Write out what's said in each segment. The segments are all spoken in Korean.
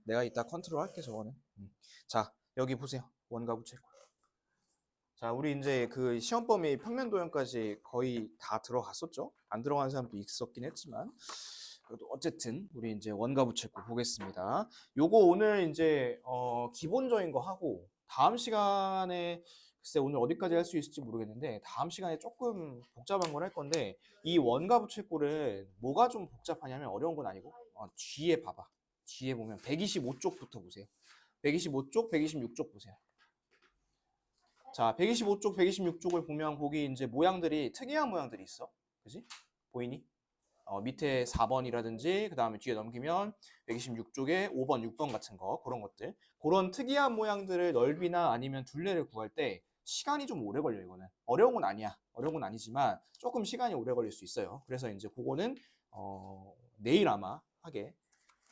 내가 이따 컨트롤 할게 저거는. 자, 여기 보세요. 원가 부채꼴. 자, 우리 이제 그 시험 범위 평면 도형까지 거의 다 들어갔었죠. 안 들어간 사람도 있었긴 했지만 그래도 어쨌든 우리 이제 원가 부채꼴 보겠습니다. 요거 오늘 이제 기본적인 거 하고 다음 시간에 글쎄 오늘 어디까지 할 수 있을지 모르겠는데 다음 시간에 조금 복잡한 걸 할 건데 이 원가 부채꼴은 뭐가 좀 복잡하냐면 어려운 건 아니고 뒤에 봐봐. 뒤에 보면 125쪽부터 보세요. 125쪽, 126쪽 보세요. 자, 125쪽, 126쪽을 보면 거기 이제 모양들이 특이한 모양들이 있어. 그지? 보이니? 밑에 4번이라든지 그 다음에 뒤에 넘기면 126쪽에 5번, 6번 같은 거 그런 것들. 그런 특이한 모양들을 넓이나 아니면 둘레를 구할 때 시간이 좀 오래 걸려 이거는. 어려운 건 아니야. 어려운 건 아니지만 조금 시간이 오래 걸릴 수 있어요. 그래서 이제 그거는 내일 아마 하게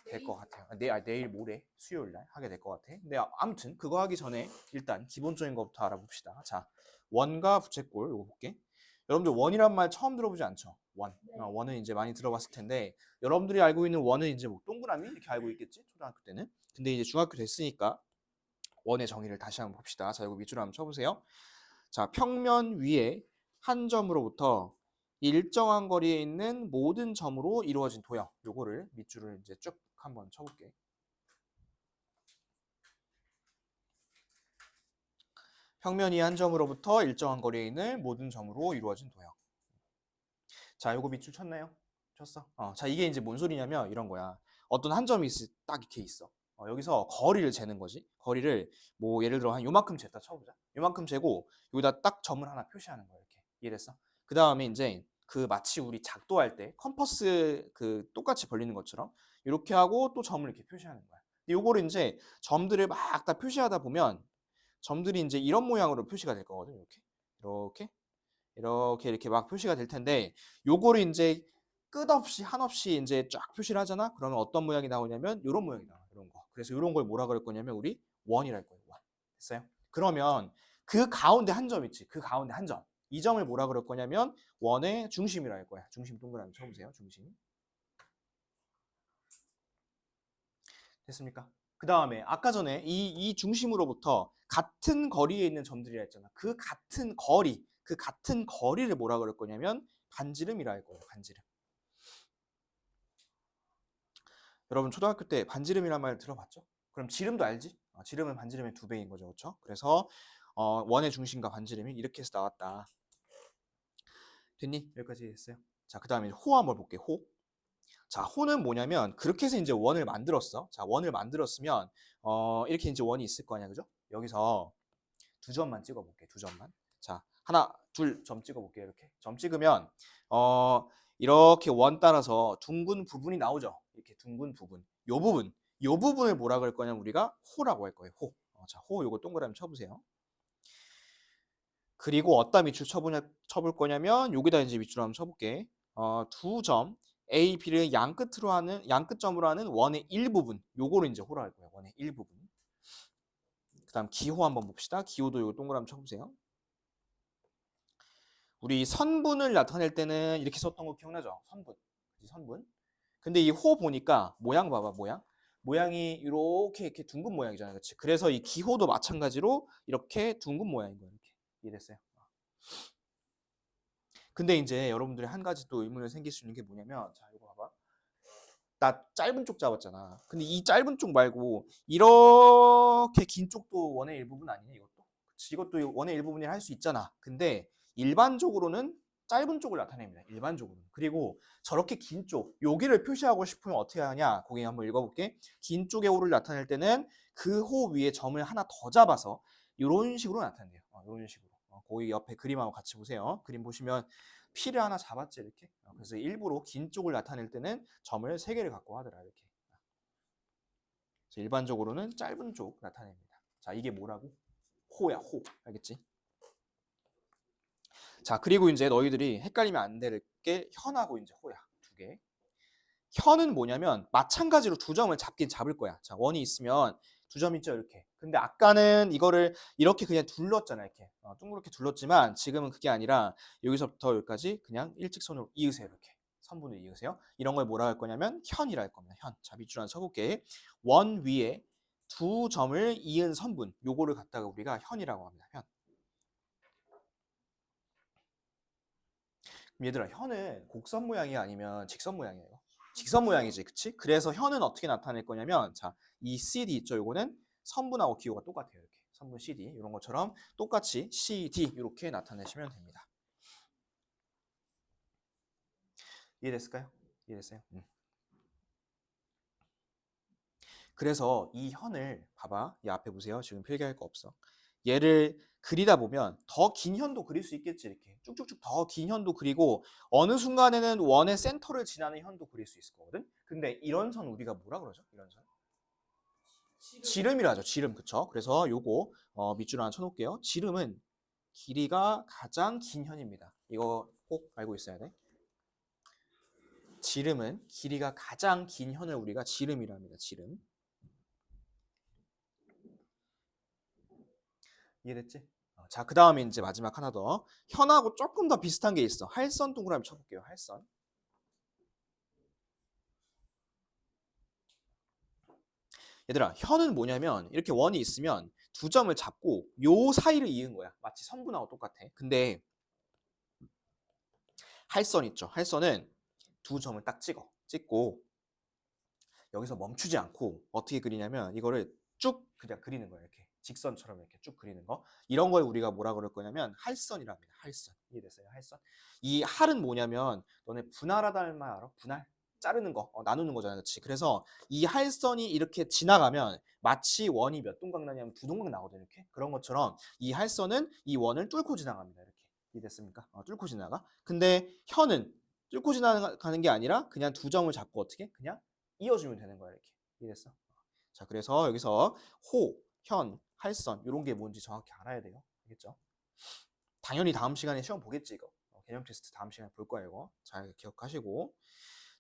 될 것 같아요. 내일 모레 수요일 날 하게 될 것 같아. 근데 아무튼 그거 하기 전에 일단 기본적인 것부터 알아봅시다. 자, 원과 부채꼴 이거 볼게. 여러분들 원이란 말 처음 들어보지 않죠? 원. 원은 이제 많이 들어봤을 텐데 여러분들이 알고 있는 원은 이제 뭐 동그라미 이렇게 알고 있겠지? 초등학교 때는. 근데 이제 중학교 됐으니까 원의 정의를 다시 한번 봅시다. 자, 이거 밑줄 한번 쳐보세요. 자, 평면 위에 한 점으로부터 일정한 거리에 있는 모든 점으로 이루어진 도형. 요거를 밑줄을 이제 쭉 한번 쳐볼게. 평면 위에 한 점으로부터 일정한 거리에 있는 모든 점으로 이루어진 도형. 자, 요거 밑줄 쳤나요? 쳤어? 자, 이게 이제 뭔 소리냐면 이런 거야. 어떤 한 점이 딱 이렇게 있어. 여기서 거리를 재는 거지. 거리를 뭐 예를 들어 한 요만큼 쟀다 쳐보자. 요만큼 재고 여기다 딱 점을 하나 표시하는 거야. 이렇게. 이해됐어? 그 다음에 이제 그 마치 우리 작도할 때 컴퍼스 그 똑같이 벌리는 것처럼 이렇게 하고 또 점을 이렇게 표시하는 거야. 요거를 이제 점들을 막 다 표시하다 보면 점들이 이제 이런 모양으로 표시가 될 거거든. 이렇게 막 표시가 될 텐데 요거를 이제 끝없이 한없이 이제 쫙 표시를 하잖아. 그러면 어떤 모양이 나오냐면 이런 모양이 나와. 이런 거. 그래서 이런 걸 뭐라 그럴 거냐면 우리 원이랄 거예요. 원. 됐어요? 그러면 그 가운데 한 점 있지. 그 가운데 한 점. 이 점을 뭐라 그럴 거냐면 원의 중심이라 할 거야. 중심 동그라미 쳐보세요. 중심. 됐습니까? 그 다음에 아까 전에 이 중심으로부터 같은 거리에 있는 점들이라 했잖아. 그 같은 거리를 뭐라 그럴 거냐면 반지름이라 할 거예요. 반지름. 여러분 초등학교 때 반지름이란 말 들어봤죠? 그럼 지름도 알지? 지름은 반지름의 2배인 거죠. 그렇죠? 그래서 원의 중심과 반지름이 이렇게 해서 나왔다. 됐니? 여기까지 했어요. 자, 그 다음에 호 한번 볼게요. 호. 자, 호는 뭐냐면 그렇게 해서 이제 원을 만들었어. 자, 원을 만들었으면 이렇게 이제 원이 있을 거 아니야, 그죠? 여기서 두 점만 찍어볼게. 두 점만. 자, 하나, 둘 점 찍어볼게요. 이렇게 점 찍으면 이렇게 원 따라서 둥근 부분이 나오죠. 이렇게 둥근 부분. 요 부분을 뭐라 그럴 거냐면 우리가 호라고 할 거예요. 호. 자, 호 요거 동그라미 쳐보세요. 그리고 어디다 밑줄 쳐볼 거냐면 여기다 이제 밑줄 한번 쳐볼게. 두 점 A, B를 양끝점으로 하는 원의 일부분. 요거를 이제 호라 할 거예요. 원의 일부분. 그다음 기호 한번 봅시다. 기호도 요거 동그라미 쳐보세요. 우리 선분을 나타낼 때는 이렇게 썼던 거 기억나죠? 선분. 근데 이 호 보니까 모양 봐봐, 모양. 모양이 이렇게 둥근 모양이잖아요. 그렇지? 그래서 이 기호도 마찬가지로 이렇게 둥근 모양인 거예요. 이렇게. 이해됐어요? 근데 이제 여러분들이 한 가지 또 의문이 생길 수 있는 게 뭐냐면, 자, 이거 봐봐. 나 짧은 쪽 잡았잖아. 근데 이 짧은 쪽 말고 이렇게 긴 쪽도 원의 일부분 아니냐, 이것도? 그치? 이것도 원의 일부분이라 할 수 있잖아. 근데 일반적으로는 짧은 쪽을 나타냅니다. 일반적으로는. 그리고 저렇게 긴 쪽, 여기를 표시하고 싶으면 어떻게 하냐? 거기 한번 읽어볼게. 긴 쪽의 호를 나타낼 때는 그 호 위에 점을 하나 더 잡아서 이런 식으로 나타내요. 이런 식으로. 거기 옆에 그림하고 같이 보세요. 그림 보시면 피를 하나 잡았지 이렇게. 그래서 일부러 긴 쪽을 나타낼 때는 점을 3개를 갖고 하더라 이렇게. 일반적으로는 짧은 쪽 나타냅니다. 자, 이게 뭐라고? 호야, 호. 알겠지? 자, 그리고 이제 너희들이 헷갈리면 안 될 게 현하고 이제 호야. 2개. 현은 뭐냐면 마찬가지로 두 점을 잡긴 잡을 거야. 자, 원이 있으면 두 점 있죠, 이렇게. 근데 아까는 이거를 이렇게 그냥 둘렀잖아, 이렇게. 둥그렇게 둘렀지만 지금은 그게 아니라 여기서부터 여기까지 그냥 일직선으로 이으세요, 이렇게. 선분을 이으세요. 이런 걸 뭐라 할 거냐면 현이라 할 겁니다. 현. 자, 밑줄 하나 쳐볼게. 원 위에 두 점을 이은 선분, 요거를 갖다가 우리가 현이라고 합니다. 현. 얘들아, 현은 곡선 모양이 아니면 직선 모양이에요. 직선 모양이지, 그치? 그래서 현은 어떻게 나타낼 거냐면, 자, 이 CD 있죠? 요거는 선분하고 기호가 똑같아요. 이렇게 선분 CD 이런 것처럼 똑같이 CD 이렇게 나타내시면 됩니다. 이해됐을까요? 이해됐어요? 그래서 이 현을 봐봐. 이 앞에 보세요. 지금 필기할 거 없어. 얘를 그리다 보면 더 긴 현도 그릴 수 있겠지. 이렇게 쭉쭉쭉 더 긴 현도 그리고 어느 순간에는 원의 센터를 지나는 현도 그릴 수 있을 거거든. 근데 이런 선 우리가 뭐라 그러죠? 이런 선? 지름이라 하죠. 지름. 그쵸? 그래서 요거 밑줄 하나 쳐놓을게요. 지름은 길이가 가장 긴 현입니다. 이거 꼭 알고 있어야 돼. 지름은 길이가 가장 긴 현을 우리가 지름이라 합니다. 지름. 이해됐지? 자, 그 다음에 이제 마지막 하나 더. 현하고 조금 더 비슷한 게 있어. 할선 동그라미 쳐볼게요. 할선. 얘들아, 현은 뭐냐면 이렇게 원이 있으면 두 점을 잡고 요 사이를 이은 거야. 마치 선분하고 똑같아. 근데 할선 있죠. 할선은 두 점을 딱 찍고 여기서 멈추지 않고 어떻게 그리냐면 이거를 쭉 그냥 그리는 거야. 이렇게 직선처럼 이렇게 쭉 그리는 거. 이런 걸 우리가 뭐라 그럴 거냐면 할선이라 합니다. 할선. 이해됐어요? 할선. 이 할은 뭐냐면 너네 분할하다는 말 알아? 분할? 자르는 거, 나누는 거잖아. 그렇지? 그래서 이 할선이 이렇게 지나가면 마치 원이 몇 동강 나냐면 두 동강 나거든. 이렇게. 그런 것처럼 이 할선은 이 원을 뚫고 지나갑니다. 이렇게. 이해됐습니까? 뚫고 지나가. 근데 현은 뚫고 지나가는 게 아니라 그냥 두 점을 잡고 어떻게? 그냥 이어주면 되는 거야. 이렇게. 이해됐어? 자, 그래서 여기서 호, 현, 할선 이런 게 뭔지 정확히 알아야 돼요. 알겠죠? 당연히 다음 시간에 시험 보겠지 이거. 개념 테스트 다음 시간에 볼 거예요. 이거. 잘 기억하시고.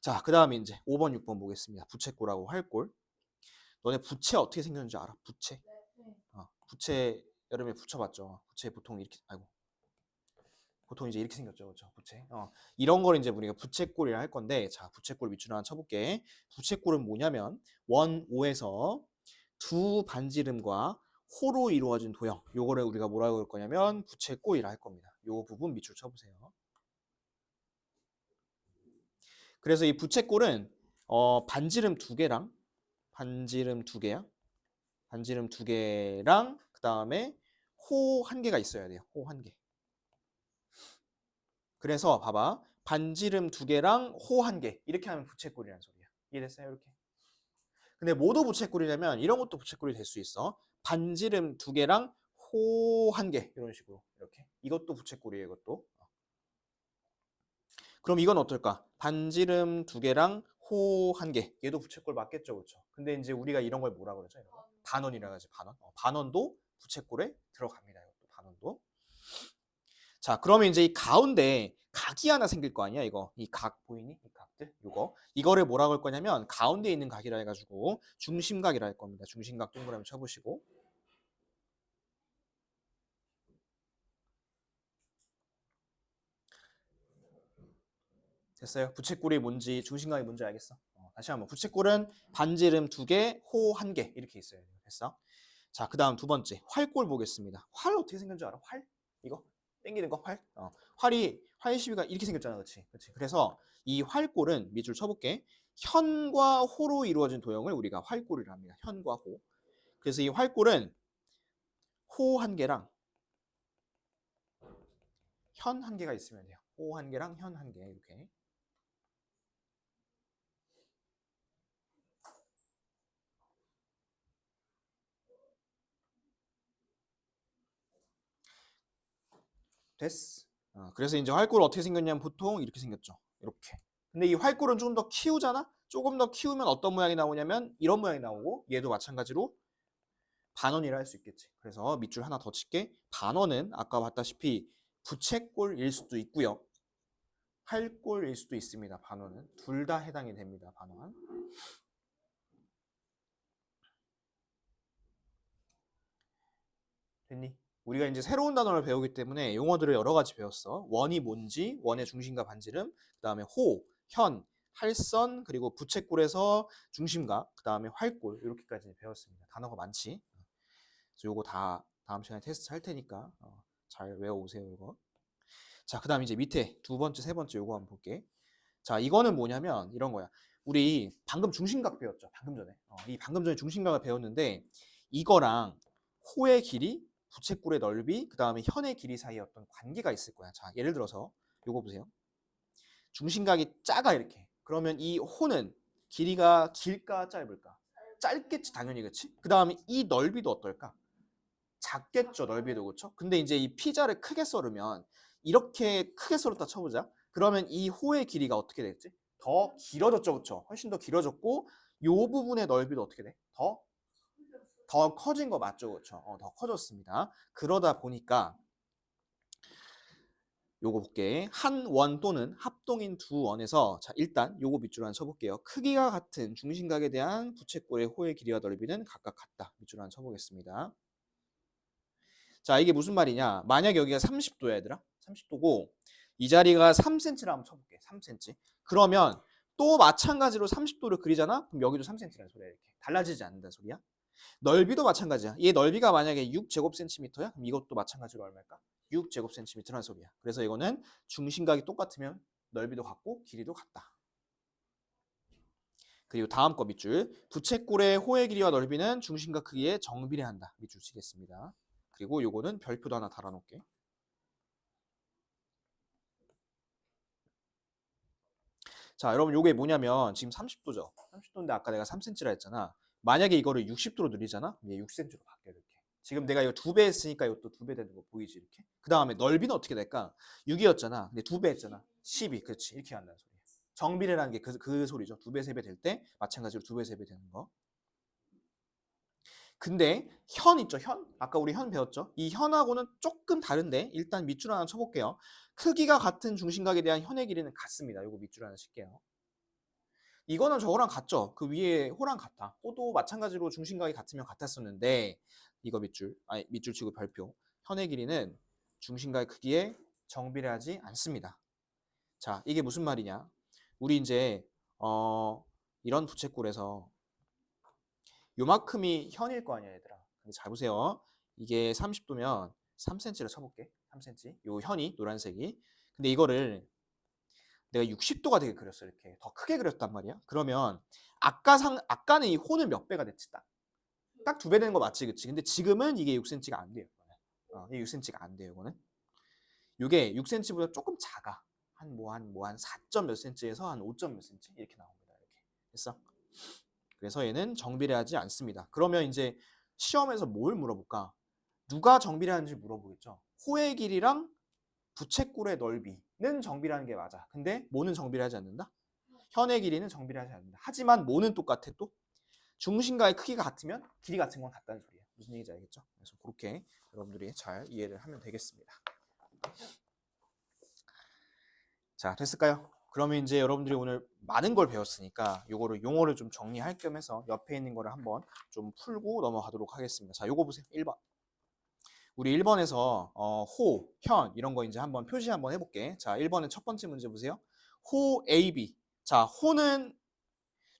자, 그 다음에 이제 5번, 6번 보겠습니다. 부채꼴하고 활꼴. 너네 부채 어떻게 생겼는지 알아? 부채? 부채 여름에 붙여봤죠. 부채 보통 이렇게, 아이고. 보통 이제 이렇게 생겼죠. 그렇죠? 부채. 이런 걸 이제 우리가 부채꼴이라 할 건데, 자, 부채꼴 밑줄 하나 쳐볼게. 부채꼴은 뭐냐면 원 5에서 두 반지름과 호로 이루어진 도형. 요거를 우리가 뭐라고 할 거냐면 부채꼴이라 할 겁니다. 요 부분 밑줄 쳐보세요. 그래서 이 부채꼴은 반지름 두 개랑 반지름 두 개야. 반지름 두 개랑 그 다음에 호 한 개가 있어야 돼요. 호 한 개. 그래서 봐봐. 반지름 두 개랑 호 한 개. 이렇게 하면 부채꼴이라는 소리야. 이해됐어요? 이렇게. 근데 모두 부채꼴이냐면 이런 것도 부채꼴이 될 수 있어. 반지름 두 개랑 호 한 개. 이런 식으로. 이렇게. 이것도 부채꼴이에요. 이것도. 그럼 이건 어떨까? 반지름 두 개랑 호 한 개. 얘도 부채꼴 맞겠죠, 그렇죠? 근데 이제 우리가 이런 걸 뭐라 그러죠? 이런 거? 반원이라 하지. 반원. 반원도 부채꼴에 들어갑니다. 이것도 반원도. 자, 그러면 이제 이 가운데 각이 하나 생길 거 아니야, 이거. 이 각 보이니? 이 각들. 요거. 이거를 뭐라고 할 거냐면 가운데 있는 각이라 해 가지고 중심각이라 할 겁니다. 중심각 동그라미 쳐 보시고. 됐어요? 부채꼴이 뭔지 중심각이 뭔지 알겠어? 다시 한번. 부채꼴은 반지름 두 개, 호 한 개 이렇게 있어요. 됐어? 자, 그다음 두 번째 활꼴 보겠습니다. 활 어떻게 생겼는지 알아? 활? 이거 땡기는 거 활? 활 시비가 이렇게 생겼잖아, 그렇지? 그렇지. 그래서 이 활꼴은 밑줄 쳐볼게. 현과 호로 이루어진 도형을 우리가 활꼴이라 합니다. 현과 호. 그래서 이 활꼴은 호 한 개랑 현 한 개가 있으면 돼요. 호 한 개랑 현 한 개 이렇게. 됐어. 그래서 이제 활골 어떻게 생겼냐면 보통 이렇게 생겼죠. 이렇게. 근데 이 활골은 조금 더 키우잖아? 조금 더 키우면 어떤 모양이 나오냐면 이런 모양이 나오고 얘도 마찬가지로 반원이라 할 수 있겠지. 그래서 밑줄 하나 더 칠게. 반원은 아까 봤다시피 부채꼴일 수도 있고요. 활꼴일 수도 있습니다. 반원은. 둘 다 해당이 됩니다. 반원. 됐니? 우리가 이제 새로운 단어를 배우기 때문에 용어들을 여러 가지 배웠어. 원이 뭔지, 원의 중심과 반지름, 그 다음에 호, 현, 할선, 그리고 부채꼴에서 중심각, 그 다음에 활골 이렇게까지 배웠습니다. 단어가 많지. 그래서 요거 다 다음 시간에 테스트 할 테니까 잘 외워오세요. 이거. 자, 그 다음 이제 밑에 두 번째, 세 번째 요거 한번 볼게. 자, 이거는 뭐냐면 이런 거야. 우리 방금 중심각 배웠죠. 방금 전에. 이 방금 전에 중심각을 배웠는데 이거랑 호의 길이, 부채꼴의 넓이, 그 다음에 현의 길이 사이에 어떤 관계가 있을 거야. 자, 예를 들어서 요거 보세요. 중심각이 작아 이렇게. 그러면 이 호는 길이가 길까 짧을까? 짧겠지 당연히. 그렇지? 그 다음에 이 넓이도 어떨까? 작겠죠 넓이도. 그렇죠? 근데 이제 이 피자를 크게 썰으면 이렇게 크게 썰었다 쳐보자. 그러면 이 호의 길이가 어떻게 됐지? 더 길어졌죠. 그렇죠? 훨씬 더 길어졌고 요 부분의 넓이도 어떻게 돼? 더 커진 거 맞죠? 그렇죠? 더 커졌습니다. 그러다 보니까 요거 볼게. 한 원 또는 합동인 두 원에서 자 일단 요거 밑줄 하나 쳐볼게요. 크기가 같은 중심각에 대한 부채꼴의 호의 길이와 넓이는 각각 같다. 밑줄 하나 쳐보겠습니다. 자 이게 무슨 말이냐. 만약 여기가 30도야 얘들아. 30도고 이 자리가 3cm라 한번 쳐볼게. 3cm. 그러면 또 마찬가지로 30도를 그리잖아. 그럼 여기도 3cm라는 소리야. 이렇게 달라지지 않는다는 소리야. 넓이도 마찬가지야. 얘 넓이가 만약에 6제곱센티미터야? 그럼 이것도 마찬가지로 얼마일까? 6제곱센티미터라는 소리야. 그래서 이거는 중심각이 똑같으면 넓이도 같고 길이도 같다. 그리고 다음 거 밑줄. 부채꼴의 호의 길이와 넓이는 중심각 크기에 정비례한다. 밑줄 치겠습니다. 그리고 요거는 별표도 하나 달아놓을게. 자, 여러분 요게 뭐냐면 지금 30도죠. 30도인데 아까 내가 3cm라 했잖아. 만약에 이거를 60도로 늘리잖아? 얘 6cm로 바뀌어 이렇게. 지금 내가 이거 2배 했으니까 이것도 2배 되는 거 보이지 이렇게? 그 다음에 넓이는 어떻게 될까? 6이었잖아. 근데 2배 했잖아. 12. 그렇지. 이렇게 한다는 소리야. 정비례라는 게 그 소리죠. 2배, 3배 될 때 마찬가지로 2배, 3배 되는 거. 근데 현 있죠? 현? 아까 우리 현 배웠죠? 이 현하고는 조금 다른데 일단 밑줄 하나 쳐볼게요. 크기가 같은 중심각에 대한 현의 길이는 같습니다. 이거 밑줄 하나 칠게요. 이거는 저거랑 같죠? 그 위에 호랑 같아. 호도 마찬가지로 중심각이 같으면 같았었는데 이거 밑줄, 아니 밑줄 치고 별표. 현의 길이는 중심각의 크기에 정비례하지 않습니다. 자, 이게 무슨 말이냐? 우리 이제 이런 부채꼴에서 요만큼이 현일 거 아니야, 얘들아. 근데 잘 보세요. 이게 30도면 3cm를 쳐볼게. 3cm. 요 현이 노란색이. 근데 이거를 내가 60도가 되게 그렸어. 이렇게 더 크게 그렸단 말이야. 그러면 아까는 이 호는 몇 배가 됐지? 딱 2배 되는 거 맞지, 그치? 근데 지금은 이게 6cm가 안 돼요. 이게 6cm가 안 돼요. 이거는 이게 6cm보다 조금 작아. 한 4점 몇 cm에서 한 5점 몇 cm 이렇게 나옵니다. 이렇게 됐어? 그래서 얘는 정비례하지 않습니다. 그러면 이제 시험에서 뭘 물어볼까? 누가 정비례하는지 물어보겠죠. 호의 길이랑 부채꼴의 넓이는 정비례하는 게 맞아. 근데 뭐는 정비례하지 않는다? 현의 길이는 정비례하지 않는다. 하지만 뭐는 똑같아 또? 중심과의 크기가 같으면 길이 같은 건 같다는 소리예요. 무슨 얘기인지 알겠죠? 그래서 그렇게 여러분들이 잘 이해를 하면 되겠습니다. 자, 됐을까요? 그러면 이제 여러분들이 오늘 많은 걸 배웠으니까 요거를 용어를 좀 정리할 겸 해서 옆에 있는 거를 한번 좀 풀고 넘어가도록 하겠습니다. 자, 요거 보세요. 1번. 우리 1번에서 호, 현 이런 거 이제 한번 표시 한번 해볼게. 자, 1번의 첫 번째 문제 보세요. 호 AB. 자, 호는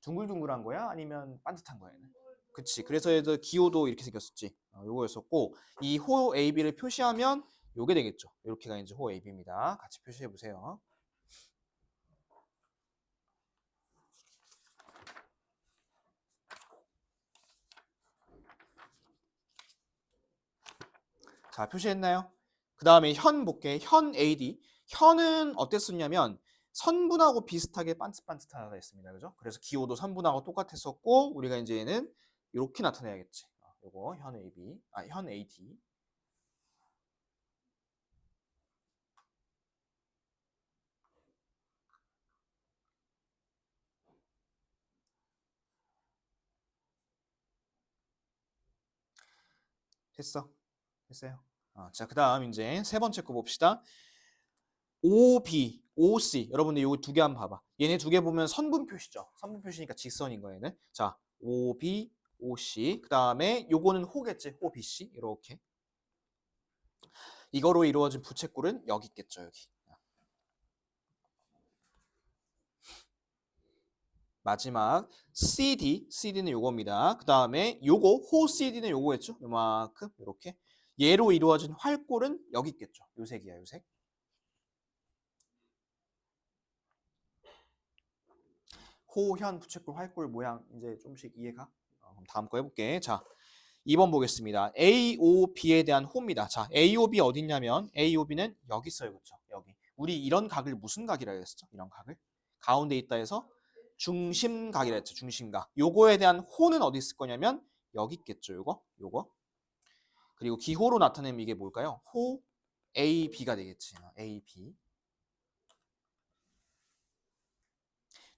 둥글둥글한 거야? 아니면 반듯한 거야? 얘는? 그치. 그래서 얘도 기호도 이렇게 생겼었지. 요거였었고 이 호 AB를 표시하면 요게 되겠죠. 이렇게가 이제 호 AB입니다. 같이 표시해 보세요. 자, 표시했나요? 그 다음에 현 볼게. 현 AD. 현은 어땠었냐면 선분하고 비슷하게 반듯반듯하다 했습니다. 그죠? 그래서 기호도 선분하고 똑같았었고 우리가 이제 얘는 이렇게 나타내야겠지. 요거 현 AB, 현 AD. 됐어? 됐어요? 자, 그 다음 이제 세 번째 거 봅시다. OB, OC. 여러분들 이거 두 개 한번 봐봐. 얘네 두 개 보면 선분 표시죠. 선분 표시니까 직선인 거야, 얘는. 자, OB, OC. 그 다음에 요거는 호겠지. 호 BC. 이렇게. 이거로 이루어진 부채꼴은 여기 있겠죠, 여기. 마지막 CD는 요겁니다. 그 다음에 요거 호 CD는 요거겠죠? 요만큼 이렇게 얘로 이루어진 활골은 여기 있겠죠. 요 색이야, 요 색. 호, 현, 부채꼴, 활골 모양 이제 좀씩 이해가? 그럼 다음 거 해볼게. 자, 2번 보겠습니다. AOB에 대한 호입니다. 자, AOB 어디 있냐면 AOB는 여기 있어요. 그렇죠? 여기. 우리 이런 각을 무슨 각이라고 했었죠? 이런 각을. 가운데 있다 해서 중심각이라 했죠. 중심각. 요거에 대한 호는 어디 있을 거냐면 여기 있겠죠. 요거. 그리고 기호로 나타내면 이게 뭘까요? 호 AB가 되겠지. AB.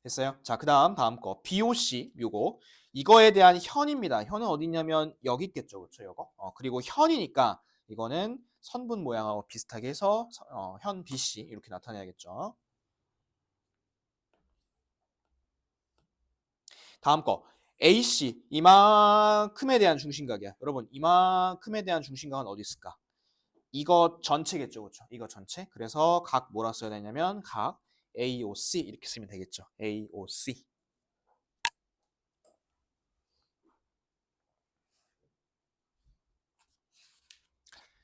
됐어요? 자, 다음 거. BOC 요거. 이거에 대한 현입니다. 현은 어디 있냐면 여기 있겠죠. 그렇죠? 요거. 그리고 현이니까 이거는 선분 모양하고 비슷하게 해서 현 BC 이렇게 나타내야겠죠. 다음 거. AC 이만큼에 대한 중심각이야. 여러분, 이만큼에 대한 중심각은 어디 있을까? 이거 전체겠죠. 그렇죠? 이거 전체. 그래서 각 뭐라 써야 되냐면 각 AOC 이렇게 쓰면 되겠죠. AOC.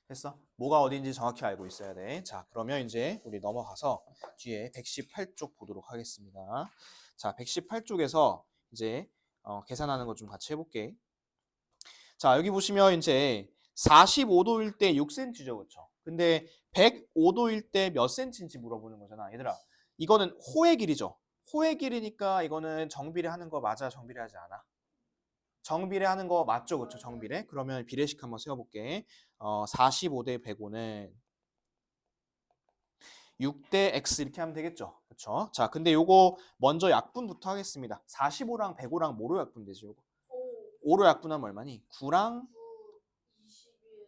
됐어? 뭐가 어딘지 정확히 알고 있어야 돼. 자, 그러면 이제 우리 넘어가서 뒤에 118쪽 보도록 하겠습니다. 자, 118쪽에서 이제 계산하는 거 좀 같이 해볼게. 자, 여기 보시면 이제 45도일 때 6cm죠, 그렇죠? 근데 105도일 때 몇 cm인지 물어보는 거잖아, 얘들아. 이거는 호의 길이죠. 호의 길이니까 이거는 정비례 하는 거 맞아, 정비례 하지 않아? 정비례 하는 거 맞죠? 그렇죠? 정비례. 그러면 비례식 한번 세워볼게. 45대 105는 6대 x 이렇게 하면 되겠죠? 그렇죠? 자, 근데 요거 먼저 약분부터 하겠습니다. 45랑 105랑 뭐로 약분되지? 요거 5로 약분하면 얼마니? 9랑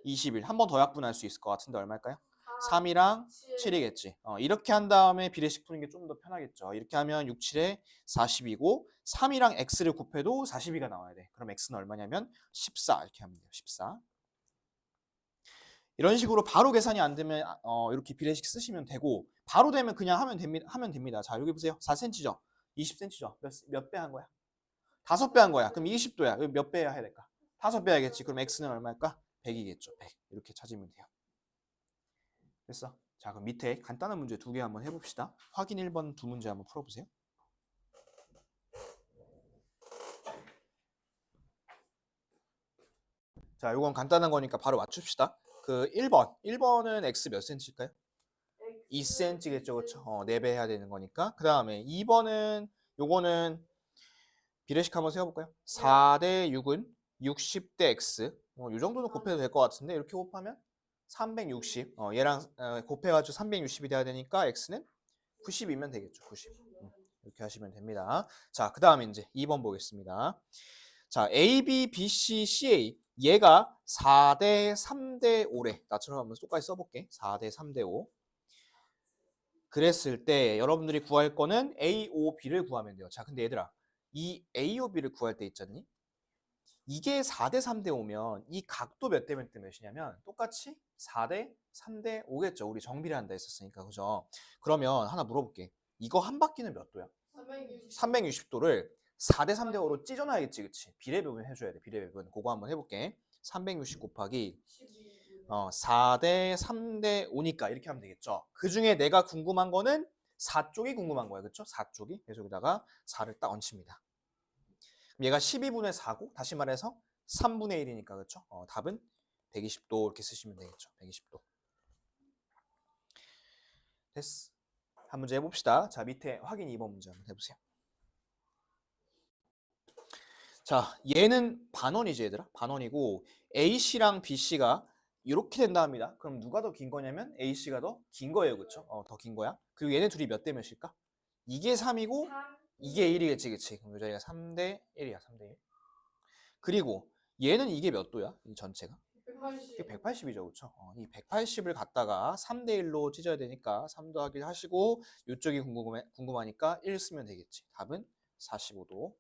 21. 한 번 더 약분할 수 있을 것 같은데 얼마일까요? 3이랑 7이겠지. 이렇게 한 다음에 비례식 푸는 게 좀 더 편하겠죠. 이렇게 하면 6, 7에 40이고 3이랑 x를 곱해도 42가 나와야 돼. 그럼 x는 얼마냐면 14 이렇게 하면 돼요. 14. 이런 식으로 바로 계산이 안 되면 이렇게 비례식 쓰시면 되고 바로 되면 그냥 하면 됩니다. 자, 여기 보세요. 4cm죠. 20cm죠. 몇 배 한 거야? 5배 한 거야. 그럼 20도야. 그럼 몇 배 해야 될까? 5배 해야겠지. 그럼 x는 얼마일까? 100이겠죠. 100. 이렇게 찾으면 돼요. 됐어? 자, 그럼 밑에 간단한 문제 2개 한번 해봅시다. 확인 1번 2문제 한번 풀어보세요. 자, 이건 간단한 거니까 바로 맞춥시다. 그 1번은 x 몇 cm일까요? 2cm겠죠, 그렇죠? 4배 해야 되는 거니까. 그 다음에 2번은 요거는 비례식 한번 세워볼까요? 4대 6은 60대 x. 이 정도는 곱해도 될 것 같은데 이렇게 곱하면 360. 얘랑 곱해가지고 360이 돼야 되니까 x는 90이면 되겠죠. 90. 이렇게 하시면 됩니다. 자, 그 다음에 이제 2번 보겠습니다. 자, A, B, B, C, CA. 얘가 4대 3대 5래. 나처럼 한번 똑같이 써볼게. 4대 3대 5. 그랬을 때 여러분들이 구할 거는 A, O, B를 구하면 돼요. 자, 근데 얘들아, 이 A, O, B를 구할 때 있잖니? 이게 4대 3대 5면 이 각도 몇 대 몇이냐면 똑같이 4대 3대 5겠죠. 우리 정비례 한다 했었으니까. 그죠? 그러면 하나 물어볼게. 이거 한 바퀴는 몇 도야? 360도를 4대 3대 5로 찢어놔야겠지. 그치? 비례배분 해줘야 돼. 비례배분. 그거 한번 해볼게. 360 곱하기 4대 3대 5니까 이렇게 하면 되겠죠. 그 중에 내가 궁금한 거는 4쪽이 궁금한 거야. 그쵸? 4쪽이. 그래서 여기다가 4를 딱 얹힙니다. 그럼 얘가 12분의 4고 다시 말해서 3분의 1이니까 그쵸? 답은 120도 이렇게 쓰시면 되겠죠. 120도. 됐어. 한 문제 해봅시다. 자, 밑에 확인 2번 문제 한번 해보세요. 자, 얘는 반원이지 얘들아. 반원이고 AC랑 BC가 이렇게 된다 합니다. 그럼 누가 더 긴 거냐면 AC가 더 긴 거예요. 그쵸? 더 긴 거야. 그리고 얘네 둘이 몇 대 몇일까? 이게 3이고 이게 1이겠지. 그치? 그럼 이 자리가 3대 1이야. 3대 1. 그리고 얘는 이게 몇 도야? 이 전체가? 180. 180이죠. 그쵸? 이 180을 갖다가 3대 1로 찢어야 되니까 3 더하기 하시고 이쪽이 궁금하니까 1 쓰면 되겠지. 답은 45도.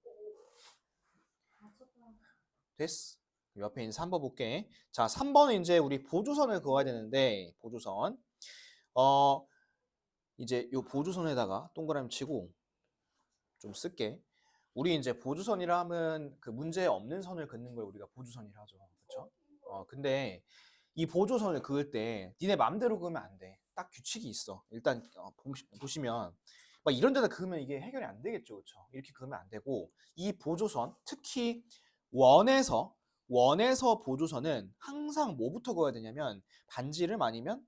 됐어. 옆에 있는 3번 볼게. 자, 3번은 이제 우리 보조선을 그어야 되는데 보조선. 이제 요 보조선에다가 동그라미 치고 좀 쓸게. 우리 이제 보조선이라 하면 그 문제 없는 선을 긋는 걸 우리가 보조선이라 하죠. 그렇죠? 근데 이 보조선을 그을 때 니네 맘대로 그으면 안 돼. 딱 규칙이 있어. 일단 보시면 막 이런 데다 그으면 이게 해결이 안 되겠죠. 그렇죠? 이렇게 그으면 안 되고 이 보조선 특히 원에서 보조선은 항상 뭐부터 그어야 되냐면 반지름 아니면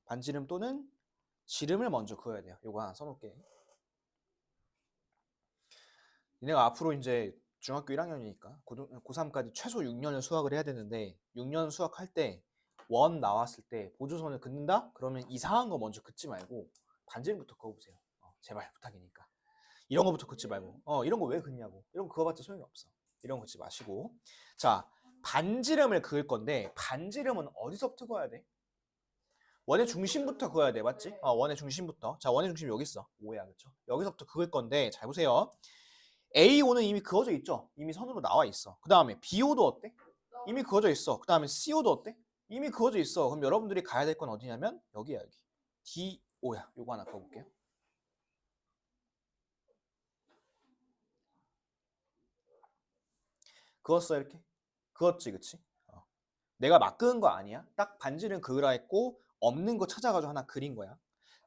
반지름 또는 지름을 먼저 그어야 돼요. 요거 하나 써놓을게. 니네가 앞으로 이제 중학교 1학년이니까 고3까지 최소 6년을 수학을 해야 되는데 6년 수학할 때 원 나왔을 때 보조선을 긋는다? 그러면 이상한 거 먼저 긋지 말고 반지름부터 그어보세요. 제발 부탁이니까. 이런 거부터 긋지 말고 이런 거 왜 긋냐고. 이런 거 그어봤자 소용이 없어. 이런 거 긋지 마시고. 자, 반지름을 그을 건데 반지름은 어디서부터 그어야 돼? 원의 중심부터 그어야 돼. 맞지? 원의 중심부터. 자, 원의 중심 여기 있어. 5야. 그렇죠? 여기서부터 그을 건데 잘 보세요. AO는 이미 그어져 있죠. 이미 선으로 나와 있어. 그 다음에 BO도 어때? 이미 그어져 있어. 그 다음에 CO도 어때? 이미 그어져 있어. 그럼 여러분들이 가야 될 건 어디냐면 여기야. 여기. DO야. 요거 하나 그어볼게요. 그었어 이렇게? 그었지 그치? 내가 막 그은 거 아니야? 딱 반지름 그으라 했고 없는 거 찾아가지고 하나 그린 거야.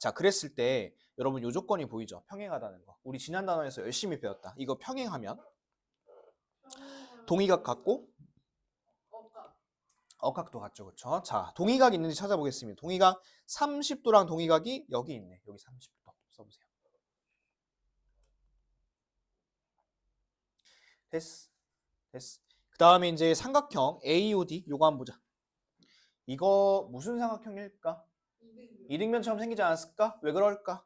자, 그랬을 때 여러분 요 조건이 보이죠? 평행하다는 거. 우리 지난 단원에서 열심히 배웠다. 이거 평행하면 동의각 같고 억각도 같죠. 그렇죠? 자, 동의각 있는지 찾아보겠습니다. 동의각 30도랑 동의각이 여기 있네. 여기 30도 써보세요. 됐어. 됐어. 그 다음에 이제 삼각형 AOD 요거 한번 보자. 이거 무슨 삼각형일까? 이등변처럼 생기지 않았을까? 왜 그럴까?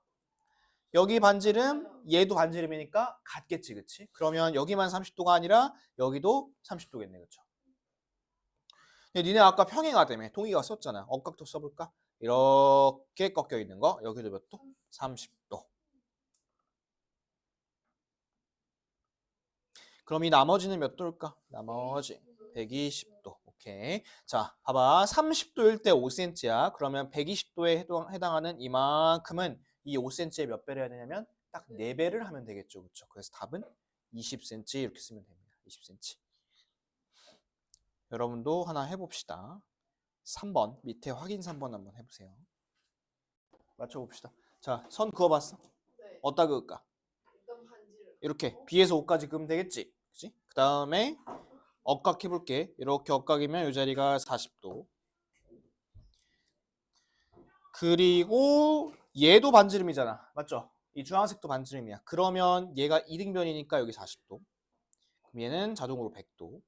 여기 반지름, 얘도 반지름이니까 같겠지, 그치? 그러면 여기만 30도가 아니라 여기도 30도겠네, 그쵸? 니네 아까 평행하다며 동의가 썼잖아. 억각도 써볼까? 이렇게 꺾여 있는 거 여기도 몇 도? 30도. 그럼 이 나머지는 몇 도일까? 나머지 120도. 오케이. 자, 봐봐. 30도일 때 5cm야. 그러면 120도에 해당하는 이만큼은 이 5cm에 몇 배를 해야 되냐면 딱 4배를 하면 되겠죠. 그렇죠? 그래서 답은 20cm 이렇게 쓰면 됩니다. 20cm. 여러분도 하나 해봅시다. 3번 밑에 확인 3번 한번 해보세요. 맞춰봅시다. 자, 선 그어봤어? 네. 어디다 그을까? 일단 반지름. 이렇게 B에서 O까지 그으면 되겠지? 그치? 그 다음에 억각 해볼게. 이렇게 억각이면 이 자리가 40도. 그리고 얘도 반지름이잖아. 맞죠? 이 주황색도 반지름이야. 그러면 얘가 이등변이니까 여기 40도. 그럼 얘는 자동으로 100도.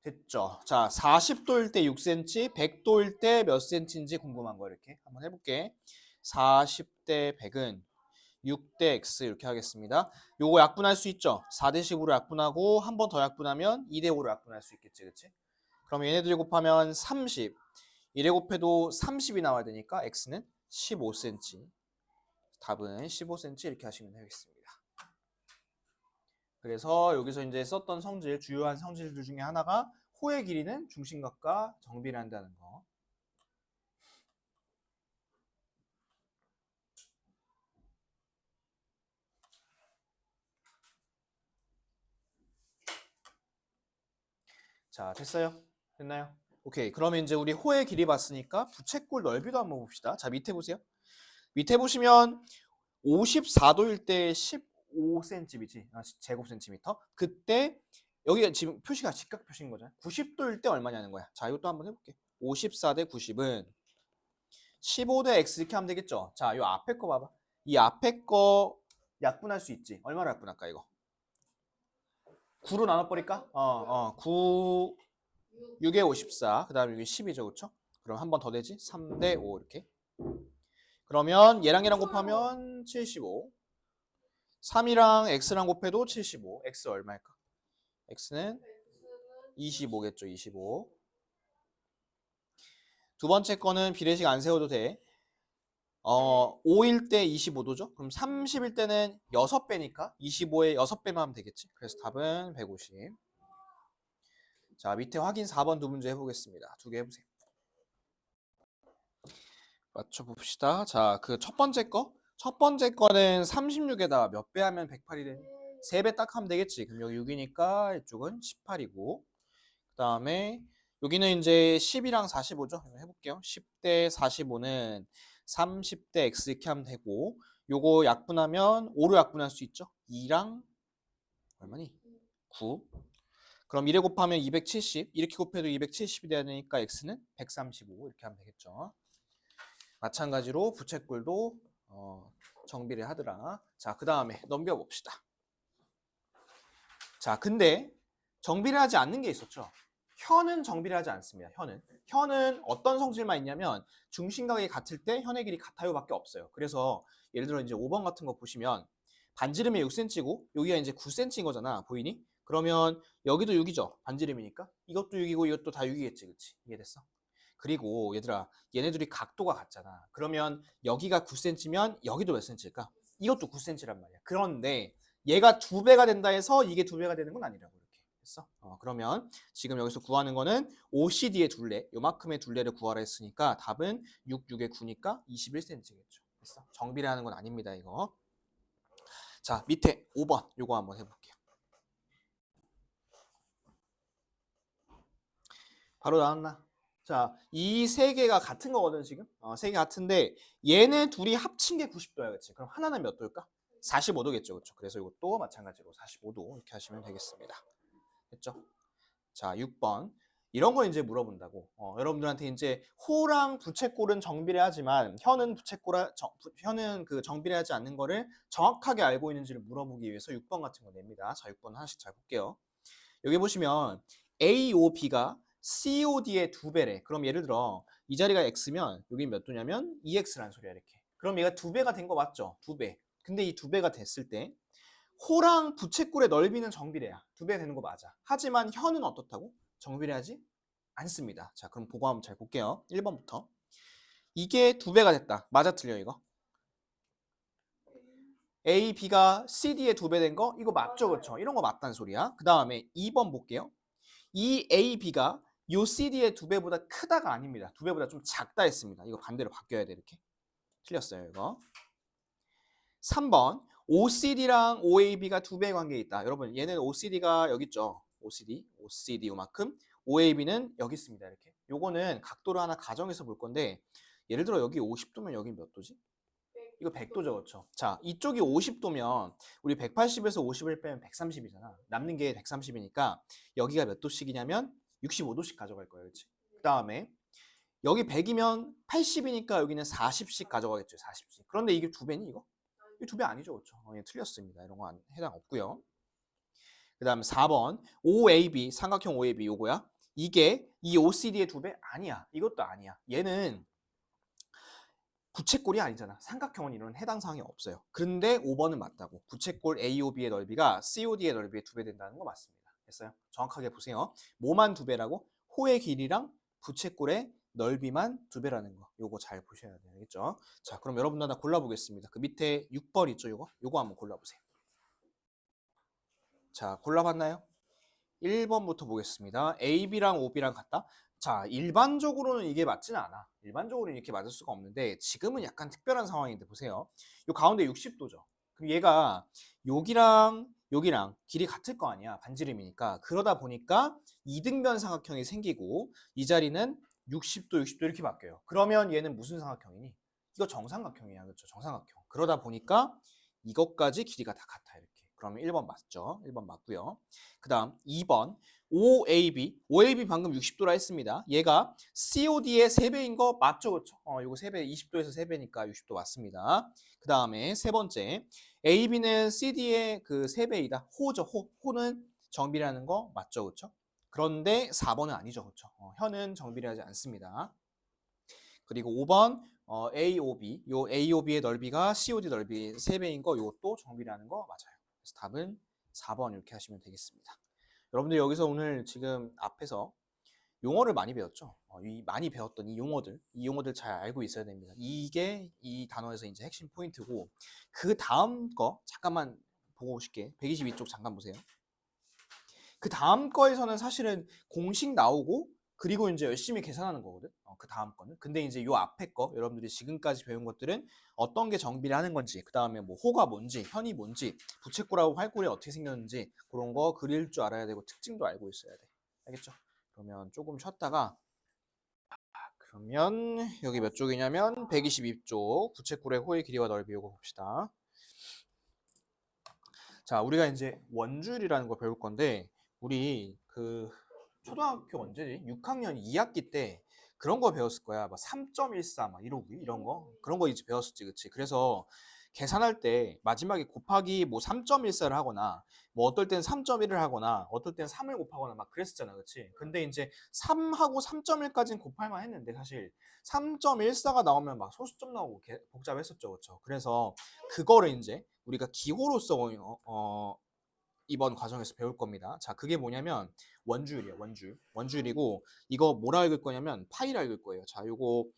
됐죠? 자, 40도일 때 6cm, 100도일 때 몇 cm인지 궁금한 거 이렇게 한번 해볼게. 40대 100은 6대 x 이렇게 하겠습니다. 요거 약분할 수 있죠? 4대 10으로 약분하고 한 번 더 약분하면 2대 5로 약분할 수 있겠지, 그치? 그럼 얘네들 곱하면 30. 1에 곱해도 30이 나와야 되니까 x는 15cm. 답은 15cm 이렇게 하시면 되겠습니다. 그래서 여기서 이제 썼던 성질, 주요한 성질들 중에 하나가 호의 길이는 중심각과 정비를 한다는 거. 자, 됐어요? 됐나요? 오케이. 그러면 이제 우리 호의 길이 봤으니까 부채꼴 넓이도 한번 봅시다. 자, 밑에 보세요. 밑에 보시면 54도일 때 15cm지, 제곱센티미터. 그때 여기가 지금 표시가 직각 표시인 거잖아요. 90도일 때 얼마냐는 거야. 자, 이것도 한번 해볼게. 54대 90은 15대 x 이렇게 하면 되겠죠. 자, 이 앞에 거 봐봐. 이 앞에 거 약분할 수 있지. 얼마로 약분할까 이거? 9로 나눠버릴까? 9, 6에 54. 그 다음에 여기 10이죠. 그쵸? 그럼 한 번 더 되지? 3대 5 이렇게. 그러면 얘랑 곱하면 75. 3이랑 x랑 곱해도 75. x 얼마일까? x는 25겠죠. 25. 두 번째 거는 비례식 안 세워도 돼. 5일 때 25도죠? 그럼 30일 때는 6배니까 25에 6배만 하면 되겠지? 그래서 답은 150. 자, 밑에 확인 4번 두 문제 해보겠습니다. 두 개 해보세요. 맞춰봅시다. 자, 그 첫 번째 거. 첫 번째 거는 36에다가 몇 배 하면 108이 되니? 3배 딱 하면 되겠지. 그럼 여기 6이니까 이쪽은 18이고 그 다음에 여기는 이제 10이랑 45죠. 해볼게요. 10대 45는 30대 x 이렇게 하면 되고 요거 약분하면 5로 약분할 수 있죠. 2랑 얼마니? 9. 그럼 1에 곱하면 270. 이렇게 곱해도 270이 돼야 되니까 x는 135 이렇게 하면 되겠죠. 마찬가지로 부채꼴도 정비를 하더라. 자, 그 다음에 넘겨봅시다. 자, 근데 정비를 하지 않는 게 있었죠. 현은 정비를 하지 않습니다. 현은 어떤 성질만 있냐면 중심각이 같을 때 현의 길이 같아요 밖에 없어요. 그래서 예를 들어 이제 5번 같은 거 보시면 반지름이 6cm고 여기가 이제 9cm인 거잖아. 보이니? 그러면 여기도 6이죠. 반지름이니까. 이것도 6이고 이것도 다 6이겠지. 그치? 이해됐어? 그리고 얘들아 얘네들이 각도가 같잖아. 그러면 여기가 9cm면 여기도 몇 cm일까? 이것도 9cm란 말이야. 그런데 얘가 2배가 된다 해서 이게 2배가 되는 건 아니라고 이렇게 했어. 그러면 지금 여기서 구하는 거는 OCD의 둘레, 요만큼의 둘레를 구하라 했으니까 답은 6, 6에 9니까 21cm겠죠. 됐어? 정비를 하는 건 아닙니다, 이거. 자, 밑에 5번 요거 한번 해볼게요. 바로 나왔나? 자, 이 세 개가 같은 거거든, 지금. 세 개 같은데 얘네 둘이 합친 게 90도야, 그치? 그럼 하나는 몇 도일까? 45도겠죠, 그렇죠? 그래서 이것도 마찬가지로 45도 이렇게 하시면 되겠습니다. 됐죠? 자, 6번. 이런 거 이제 물어본다고. 여러분들한테 이제 호랑 부채꼴은 정비례 하지만 현은 현은 그 정비례 하지 않는 거를 정확하게 알고 있는지를 물어보기 위해서 6번 같은 거 냅니다. 자, 6번 하나씩 잘 볼게요. 여기 보시면 AOB가 COD의 2배래. 그럼 예를 들어 이 자리가 X면 여기 몇 도냐면 2X라는 소리야, 이렇게. 그럼 얘가 2배가 된 거 맞죠? 2배. 근데 이 2배가 됐을 때 호랑 부채꼴의 넓이는 정비례야. 2배 되는 거 맞아. 하지만 현은 어떻다고? 정비례하지 않습니다. 자, 그럼 보고 한번 잘 볼게요. 1번부터. 이게 2배가 됐다. 맞아, 틀려, 이거? A, B가 CD의 2배 된 거? 이거 맞죠, 그렇죠? 이런 거 맞다는 소리야. 그 다음에 2번 볼게요. 이 A, B가 요 CD의 2배보다 크다가 아닙니다. 2배보다 좀 작다 했습니다. 이거 반대로 바뀌어야 돼, 이렇게. 틀렸어요, 이거. 3번. OCD랑 OAB가 2배의 관계에 있다. 여러분, 얘는 OCD가 여기 있죠. OCD 요만큼. OAB는 여기 있습니다, 이렇게. 요거는 각도를 하나 가정해서 볼 건데 예를 들어 여기 50도면 여기 몇 도지? 이거 100도죠, 그렇죠? 자, 이쪽이 50도면 우리 180에서 50을 빼면 130이잖아. 남는 게 130이니까 여기가 몇 도씩이냐면 65도씩 가져갈 거예요, 그렇지? 그 다음에 여기 100이면 80이니까 여기는 40씩 가져가겠죠, 40씩. 그런데 이게 2배니 이거? 이게 2배 아니죠, 그렇죠? 예, 틀렸습니다. 이런 거 해당 없고요. 그 다음 4번 OAB, 삼각형 OAB 요거야. 이게 이 OCD의 2배? 아니야. 이것도 아니야. 얘는 부채꼴이 아니잖아. 삼각형은 이런 해당 사항이 없어요. 그런데 5번은 맞다고. 부채꼴 AOB의 넓이가 COD의 넓이의 2배 된다는 거 맞습니다. 됐어요? 정확하게 보세요. 뭐만 2배라고? 호의 길이랑 부채꼴의 넓이만 2배라는 거. 요거 잘 보셔야 되겠죠? 자, 그럼 여러분들 하나 골라보겠습니다. 그 밑에 6번 있죠, 요거? 요거 한번 골라보세요. 자, 골라봤나요? 1번부터 보겠습니다. AB랑 OB랑 같다? 자, 일반적으로는 이게 맞지는 않아. 일반적으로는 이렇게 맞을 수가 없는데 지금은 약간 특별한 상황인데 보세요. 요 가운데 60도죠. 그럼 얘가 여기랑 길이 같을 거 아니야. 반지름이니까. 그러다 보니까 이등변 삼각형이 생기고 이 자리는 60도, 60도 이렇게 바뀌어요. 그러면 얘는 무슨 삼각형이니? 이거 정삼각형이야. 그렇죠? 정삼각형. 그러다 보니까 이것까지 길이가 다 같아, 이렇게. 그러면 1번 맞죠? 1번 맞고요. 그 다음 2번 OAB 방금 60도라 했습니다. 얘가 COD의 3배인 거 맞죠? 그렇죠? 이거 3배, 20도에서 3배니까 60도 맞습니다. 그 다음에 세 번째 AB는 CD의 그 3배이다. 호죠. 호는 정비례하는 거 맞죠? 그렇죠? 그런데 4번은 아니죠. 그렇죠? 현은 정비례하지 않습니다. 그리고 5번 AOB, 요 AOB의 넓이가 COD 넓이 3배인 거 이것도 정비례하는 거 맞아요. 그래서 답은 4번 이렇게 하시면 되겠습니다. 여러분들 여기서 오늘 지금 앞에서 용어를 많이 배웠죠. 많이 배웠던 이 용어들 잘 알고 있어야 됩니다. 이게 이 단어에서 이제 핵심 포인트고 그 다음 거 잠깐만 보고 오실게. 122쪽 잠깐 보세요. 그 다음 거에서는 사실은 공식 나오고 그리고 이제 열심히 계산하는 거거든. 그 다음 거는. 근데 이제 요 앞에 거 여러분들이 지금까지 배운 것들은 어떤 게 정비를 하는 건지, 그 다음에 뭐 호가 뭔지, 현이 뭔지, 부채꼴하고 활꼴이 어떻게 생겼는지 그런 거 그릴 줄 알아야 되고 특징도 알고 있어야 돼. 알겠죠? 그러면 조금 쉬었다가 그러면 여기 몇 쪽이냐면 122쪽 부채꼴의 호의 길이와 넓이 이거 봅시다. 자, 우리가 이제 원줄이라는 거 배울 건데 우리 그 초등학교 언제지? 6학년 2학기 때 그런 거 배웠을 거야. 막 3.14, 막 이러기 이런 거 그런 거 이제 배웠었지, 그치? 그래서 계산할 때 마지막에 곱하기 뭐 3.14를 하거나 뭐 어떨 땐 3.1을 하거나 어떨 땐 3을 곱하거나 막 그랬었잖아, 그치? 근데 이제 3하고 3.1까지는 곱할만 했는데 사실 3.14가 나오면 막 소수점 나오고 복잡했었죠, 그렇죠? 그래서 그거를 이제 우리가 기호로서 이번 과정에서 배울 겁니다. 자, 그게 뭐냐면 원줄이에요. 원줄. 원줄이고 이거 뭐라 읽을 거냐면 파이라 읽을 거예요. 자, 요거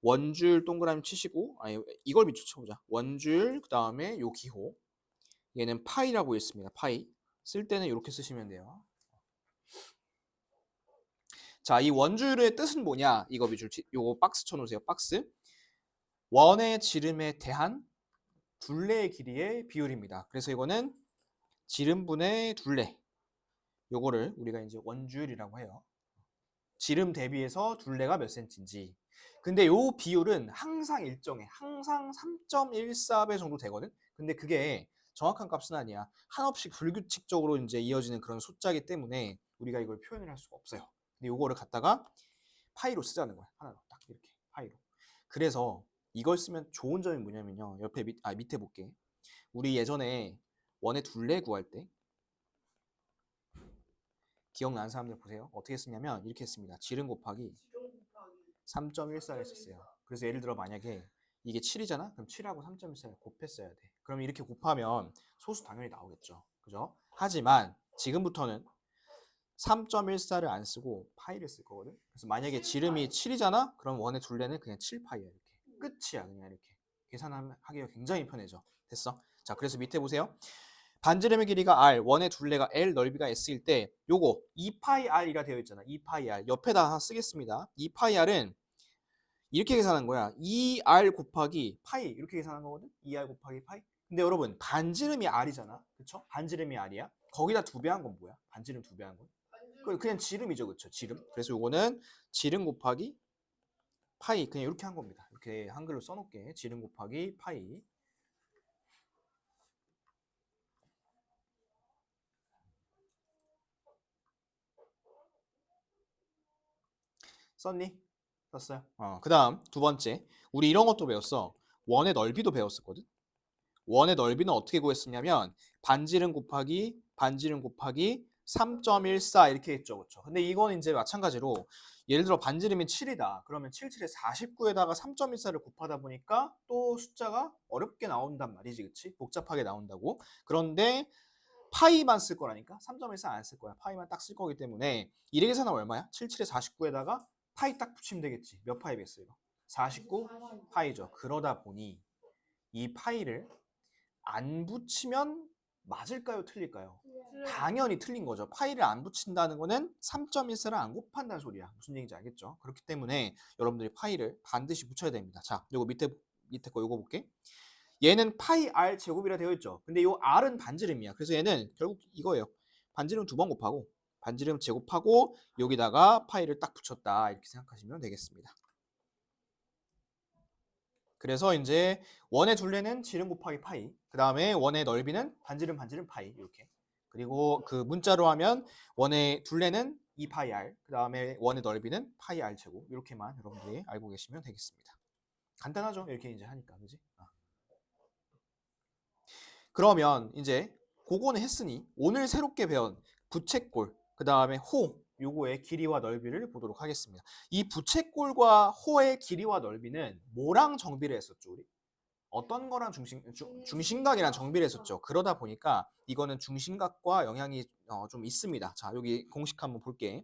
원줄 동그라미 치시고 아니 이걸 밑줄 쳐보자. 원줄 그다음에 요 기호 얘는 파이라고 있습니다. 파이. 쓸 때는 이렇게 쓰시면 돼요. 자, 이 원줄의 뜻은 뭐냐? 이거 밑줄 요거 박스 쳐놓으세요. 박스. 원의 지름에 대한 둘레의 길이의 비율입니다. 그래서 이거는 지름분의 둘레. 요거를 우리가 이제 원줄이라고 해요. 지름 대비해서 둘레가 몇 센치인지. 근데 요 비율은 항상 일정해. 항상 3.14배 정도 되거든. 근데 그게 정확한 값은 아니야. 한없이 불규칙적으로 이제 이어지는 그런 숫자이기 때문에 우리가 이걸 표현을 할 수가 없어요. 근데 요거를 갖다가 파이로 쓰자는 거야. 하나로 딱 이렇게 파이로. 그래서 이걸 쓰면 좋은 점이 뭐냐면요. 옆에 밑에 볼게. 우리 예전에 원의 둘레 구할 때 기억나는 사람들 보세요. 어떻게 쓰냐면 이렇게 했습니다. 지름 곱하기 3.14를 썼어요. 그래서 예를 들어 만약에 이게 7이잖아? 그럼 7하고 3.14를 곱했어야 돼. 그럼 이렇게 곱하면 소수 당연히 나오겠죠. 그죠? 하지만 지금부터는 3.14를 안 쓰고 파이를 쓸 거거든. 그래서 만약에 지름이 7이잖아? 그럼 원의 둘레는 그냥 7파이야. 이렇게. 끝이야. 그냥 이렇게. 계산하기가 굉장히 편해져. 됐어? 자, 그래서 밑에 보세요. 반지름의 길이가 r, 원의 둘레가 l, 넓이가 s일 때 요거 2파이 r이라 되어 있잖아. 2파이 r. 옆에다 하나 쓰겠습니다. 2파이 r은 이렇게 계산한 거야. 2r 곱하기 파이 이렇게 계산한 거거든. 2r 곱하기 파이. 근데 여러분 반지름이 r이잖아. 그쵸? 반지름이 r이야. 거기다 2배 한 건 뭐야? 반지름 2배 한 건? 그냥 지름이죠. 그쵸? 지름. 그래서 요거는 지름 곱하기 파이 그냥 이렇게 한 겁니다. 이렇게 한글로 써놓게. 지름 곱하기 파이. 썼니? 썼어요. 그 다음 두 번째. 우리 이런 것도 배웠어. 원의 넓이도 배웠었거든. 원의 넓이는 어떻게 구했었냐면 반지름 곱하기 3.14 이렇게 했죠. 그렇죠? 근데 이건 이제 마찬가지로 예를 들어 반지름이 7이다. 그러면 7, 7에 49에다가 3.14를 곱하다 보니까 또 숫자가 어렵게 나온단 말이지. 그치? 복잡하게 나온다고. 그런데 파이만 쓸 거라니까? 3.14 안 쓸 거야. 파이만 딱 쓸 거기 때문에 이래 계산하면 얼마야? 7, 7에 49에다가 파이 딱 붙이면 되겠지. 몇 파이겠어 이거? 49 파이죠. 그러다 보니 이 파이를 안 붙이면 맞을까요? 틀릴까요? 당연히 틀린 거죠. 파이를 안 붙인다는 거는 3.14를 안 곱한다는 소리야. 무슨 얘기인지 알겠죠? 그렇기 때문에 여러분들이 파이를 반드시 붙여야 됩니다. 자, 요거 밑에 거 요거 볼게. 얘는 파이 r 제곱이라 되어 있죠. 근데 요 r은 반지름이야. 그래서 얘는 결국 이거예요. 반지름 2번 곱하고 반지름 제곱하고 여기다가 파이를 딱 붙였다. 이렇게 생각하시면 되겠습니다. 그래서 이제 원의 둘레는 지름 곱하기 파이, 그 다음에 원의 넓이는 반지름 파이 이렇게. 그리고 그 문자로 하면 원의 둘레는 2파이 r, 그 다음에 원의 넓이는 파이 r 제곱 이렇게만 여러분들이 알고 계시면 되겠습니다. 간단하죠? 이렇게 이제 하니까, 그지? 그러면 이제 그거는 했으니 오늘 새롭게 배운 부채꼴, 그 다음에 호, 요거의 길이와 넓이를 보도록 하겠습니다. 이 부채꼴과 호의 길이와 넓이는 뭐랑 정비를 했었죠, 우리? 어떤 거랑 중심각이랑 정비를 했었죠. 그러다 보니까 이거는 중심각과 영향이 좀 있습니다. 자, 여기 공식 한번 볼게.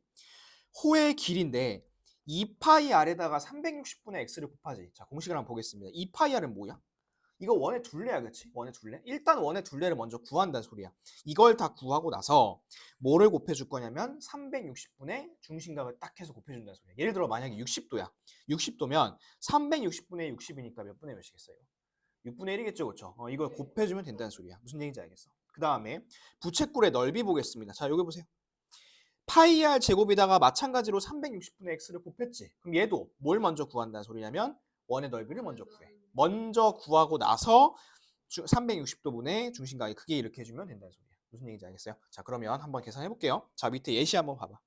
호의 길인데 2파이 r에다가 360분의 x를 곱하지. 자, 공식을 한번 보겠습니다. 2파이 r은 뭐야? 이거 원의 둘레야, 그치? 원의 둘레. 일단 원의 둘레를 먼저 구한다는 소리야. 이걸 다 구하고 나서 뭐를 곱해줄 거냐면 360분의 중심각을 딱 해서 곱해준다는 소리야. 예를 들어 만약에 60도야. 60도면 360분의 60이니까 몇 분의 몇이겠어요? 6분의 1이겠죠, 그렇죠? 이걸 곱해주면 된다는 소리야. 무슨 얘기인지 알겠어? 그 다음에 부채꼴의 넓이 보겠습니다. 자, 여기 보세요. 파이 r 제곱에다가 마찬가지로 360분의 x를 곱했지. 그럼 얘도 뭘 먼저 구한다는 소리냐면 원의 넓이를 먼저 구해. 먼저 구하고 나서 360도분의 중심각의 크기 이렇게 해주면 된다는 소리야. 무슨 얘기인지 알겠어요? 자, 그러면 한번 계산해 볼게요. 자, 밑에 예시 한번 봐봐.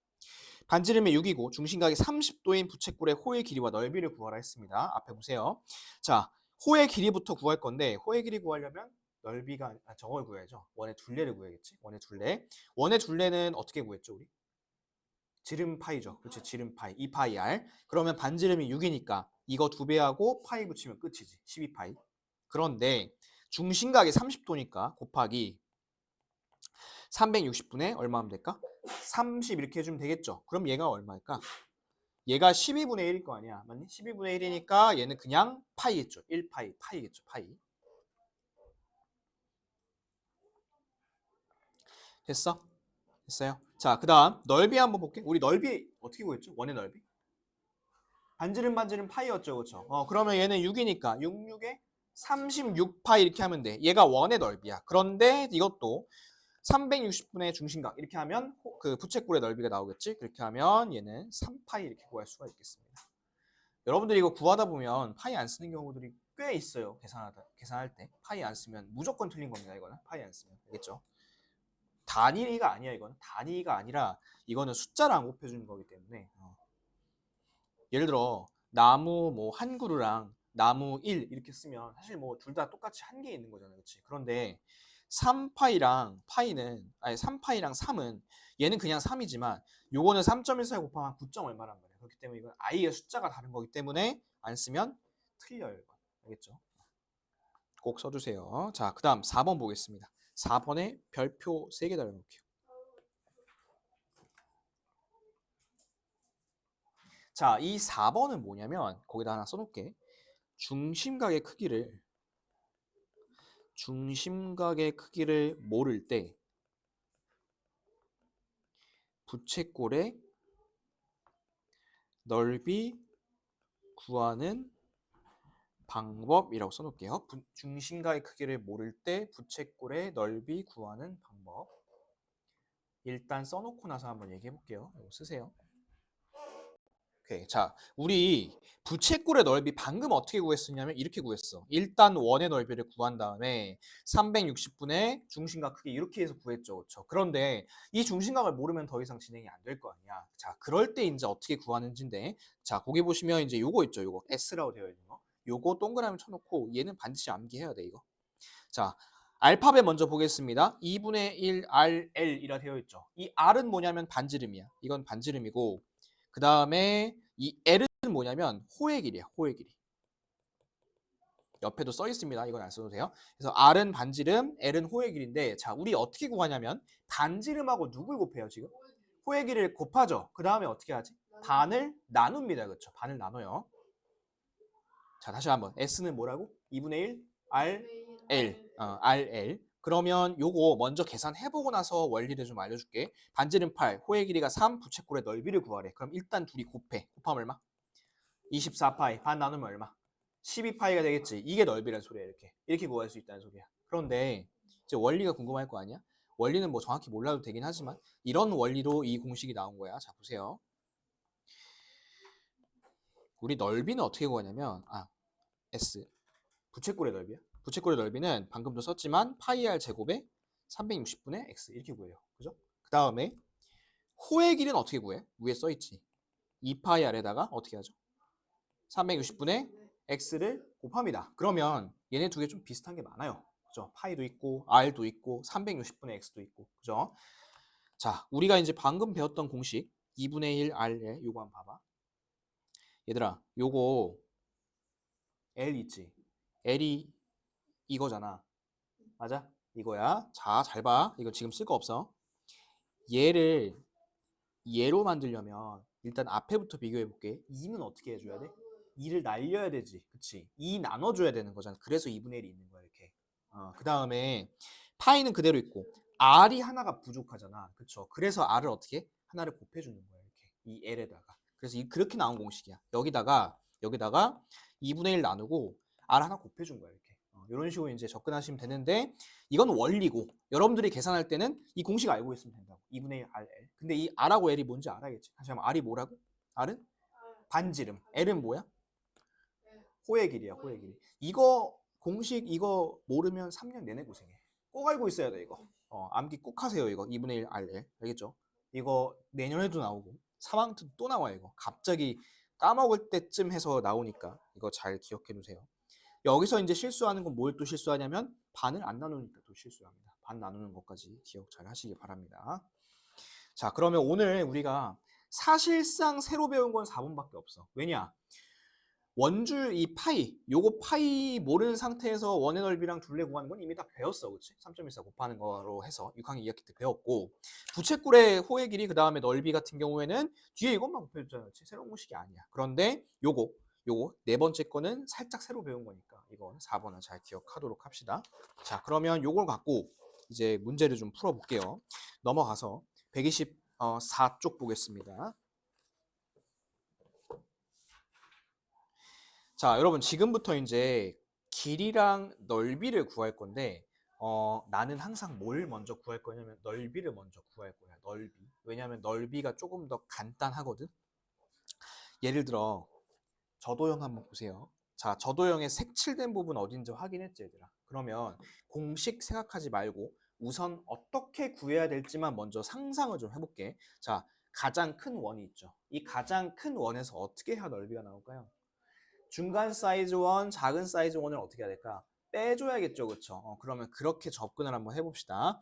반지름이 6이고 중심각이 30도인 부채꼴의 호의 길이와 넓이를 구하라 했습니다. 앞에 보세요. 자, 호의 길이부터 구할 건데 호의 길이 구하려면 넓이가 저걸 구해야죠. 원의 둘레를 구해야겠지. 원의 둘레. 원의 둘레는 어떻게 구했죠, 우리? 지름 파이죠. 그렇지, 지름 파이. 2파이 r. 그러면 반지름이 6이니까 이거 2배하고 파이 붙이면 끝이지. 12파이. 그런데 중심각이 30도니까 곱하기 360분의 얼마 하면 될까? 30 이렇게 해주면 되겠죠. 그럼 얘가 얼마일까? 얘가 12분의 1일 거 아니야. 맞니? 12분의 1이니까 얘는 그냥 파이겠죠. 1파이, 파이겠죠. 파이. 됐어? 됐어요? 자, 그 다음 넓이 한번 볼게. 우리 넓이 어떻게 구했죠? 원의 넓이? 반지름 파이였죠. 그렇죠? 그러면 얘는 6이니까 6에 36파이 이렇게 하면 돼. 얘가 원의 넓이야. 그런데 이것도 360분의 중심각 이렇게 하면 그 부채꼴의 넓이가 나오겠지. 그렇게 하면 얘는 3파이 이렇게 구할 수가 있겠습니다. 여러분들이 이거 구하다 보면 파이 안 쓰는 경우들이 꽤 있어요. 계산할 때 파이 안 쓰면 무조건 틀린 겁니다. 이거는 파이 안 쓰면 알겠죠? 단위가 아니야. 이거는 단위가 아니라 이거는 숫자를 안 곱해주는 거기 때문에 예를 들어 나무 뭐 한 그루랑 나무 1 이렇게 쓰면 사실 뭐 둘 다 똑같이 한 개 있는 거잖아요. 그렇지? 그런데 3파이랑 3은 얘는 그냥 3이지만 요거는 3.14 곱하면 9. 얼마란 말이야. 그렇기 때문에 이건 i의 숫자가 다른 거기 때문에 안 쓰면 틀려요. 이건. 알겠죠? 꼭 써주세요. 자, 그 다음 4번 보겠습니다. 4번에 별표 3개 달아놓을게요. 자, 이 4번은 뭐냐면 거기다 하나 써놓을게. 중심각의 크기를 모를 때 부채꼴의 넓이 구하는 방법이라고 써놓을게요. 중심각의 크기를 모를 때 부채꼴의 넓이 구하는 방법. 일단 써놓고 나서 한번 얘기해 볼게요. 이거 쓰세요. 오케이. 자, 우리 부채꼴의 넓이 방금 어떻게 구했었냐면 이렇게 구했어. 일단 원의 넓이를 구한 다음에 360분의 중심각 크기 이렇게 해서 구했죠. 그렇죠? 그런데 이 중심각을 모르면 더 이상 진행이 안 될 거 아니야. 자, 그럴 때 이제 어떻게 구하는지인데 자, 거기 보시면 이제 요거 있죠. 요거 S라고 되어 있는 거. 요거 동그라미 쳐놓고 얘는 반드시 암기해야 돼, 이거. 자, 알파벳 먼저 보겠습니다. 2분의 1 RL이라 되어 있죠. 이 R은 뭐냐면 반지름이야. 이건 반지름이고 그 다음에 이 L은 뭐냐면 호의 길이야. 호의 길이. 옆에도 써 있습니다. 이건 안 써도 돼요. 그래서 R은 반지름, L은 호의 길인데 자, 우리 어떻게 구하냐면 반지름하고 누굴 곱해요, 지금? 호의 길이를 곱하죠. 그 다음에 어떻게 하지? 반을 나눕니다. 그렇죠? 반을 나눠요. 자, 다시 한번. S는 뭐라고? 2분의 1 RL. RL. 그러면 요거 먼저 계산해보고 나서 원리를 좀 알려줄게. 반지름 8, 호의 길이가 3, 부채꼴의 넓이를 구하래. 그럼 일단 둘이 곱해. 곱하면 얼마? 24파이. 반 나누면 얼마? 12파이가 되겠지. 이게 넓이란 소리야. 이렇게 구할 수 있다는 소리야. 그런데 이제 원리가 궁금할 거 아니야? 원리는 뭐 정확히 몰라도 되긴 하지만 이런 원리로 이 공식이 나온 거야. 자, 보세요. 우리 넓이는 어떻게 구하냐면 S. 부채꼴의 넓이야. 부채꼴의 넓이는 방금도 썼지만 파이 r 제곱에 360분의 x 이렇게 구해요. 그죠? 그 다음에 호의 길이는 어떻게 구해? 위에 써있지. 2파이 r에다가 어떻게 하죠? 360분의 x를 곱합니다. 그러면 얘네 두 개 좀 비슷한 게 많아요. 그죠? 파이도 있고 r도 있고 360분의 x도 있고. 그죠? 자, 우리가 이제 방금 배웠던 공식 2분의 1 r에 요거 한번 봐봐. 얘들아, 요거 L 있지? L이 이거잖아. 맞아? 이거야. 자, 잘 봐. 이거 지금 쓸 거 없어. 얘로 만들려면 일단 앞에부터 비교해 볼게. 2는 어떻게 해줘야 돼? 2를 날려야 되지. 그치? 2 나눠줘야 되는 거잖아. 그래서 2분의 1이 있는 거야, 이렇게. 그 다음에 파이는 그대로 있고, R이 하나가 부족하잖아. 그쵸? 그래서 R을 어떻게 해? 하나를 곱해주는 거야, 이렇게. 이 L에다가. 그래서 그렇게 나온 공식이야. 여기다가 2분의 1 나누고 R 하나 곱해준 거야, 이렇게. 이런 식으로 이제 접근하시면 되는데, 이건 원리고, 여러분들이 계산할 때는 이 공식 알고 있으면 된다고. 2분의 1 RL. 근데 이 R하고 L이 뭔지 알아야겠지. 다시 한번 R이 뭐라고? R은? 반지름. L은 뭐야? 호의 길이야, 호의 길이. 이거 공식 이거 모르면 3년 내내 고생해. 꼭 알고 있어야 돼, 이거. 암기 꼭 하세요, 이거. 2분의 1 RL. 알겠죠? 이거 내년에도 나오고 3학년 또 나와요, 이거. 갑자기 까먹을 때쯤 해서 나오니까 이거 잘 기억해 두세요. 여기서 이제 실수하는 건 뭘 또 실수하냐면 반을 안 나누니까 또 실수합니다. 반 나누는 것까지 기억 잘 하시기 바랍니다. 자, 그러면 오늘 우리가 사실상 새로 배운 건 4번밖에 없어. 왜냐? 원줄 이 파이, 요거 파이 모르는 상태에서 원의 넓이랑 둘레 구하는 건 이미 다 배웠어, 그렇지? 3.14 곱하는 거로 해서 6학년 2학기 때 배웠고, 부채꼴의 호의 길이 그 다음에 넓이 같은 경우에는 뒤에 이것만 곱해줬잖아, 그렇지? 새로운 공식이 아니야. 그런데 요거 네 번째 거는 살짝 새로 배운 거니까 이건 4번은 잘 기억하도록 합시다. 자, 그러면 요걸 갖고 이제 문제를 좀 풀어볼게요. 넘어가서 124쪽 보겠습니다. 자, 여러분 지금부터 이제 길이랑 넓이를 구할 건데 나는 항상 뭘 먼저 구할 거냐면 넓이를 먼저 구할 거야. 넓이. 왜냐하면 넓이가 조금 더 간단하거든. 예를 들어 저도형 한번 보세요. 자, 저도형의 색칠된 부분 어딘지 확인했지, 얘들아. 그러면 공식 생각하지 말고 우선 어떻게 구해야 될지만 먼저 상상을 좀 해볼게. 자, 가장 큰 원이 있죠. 이 가장 큰 원에서 어떻게 해야 넓이가 나올까요? 중간 사이즈 원, 작은 사이즈 원을 어떻게 해야 될까? 빼줘야겠죠, 그렇죠? 그러면 그렇게 접근을 한번 해봅시다.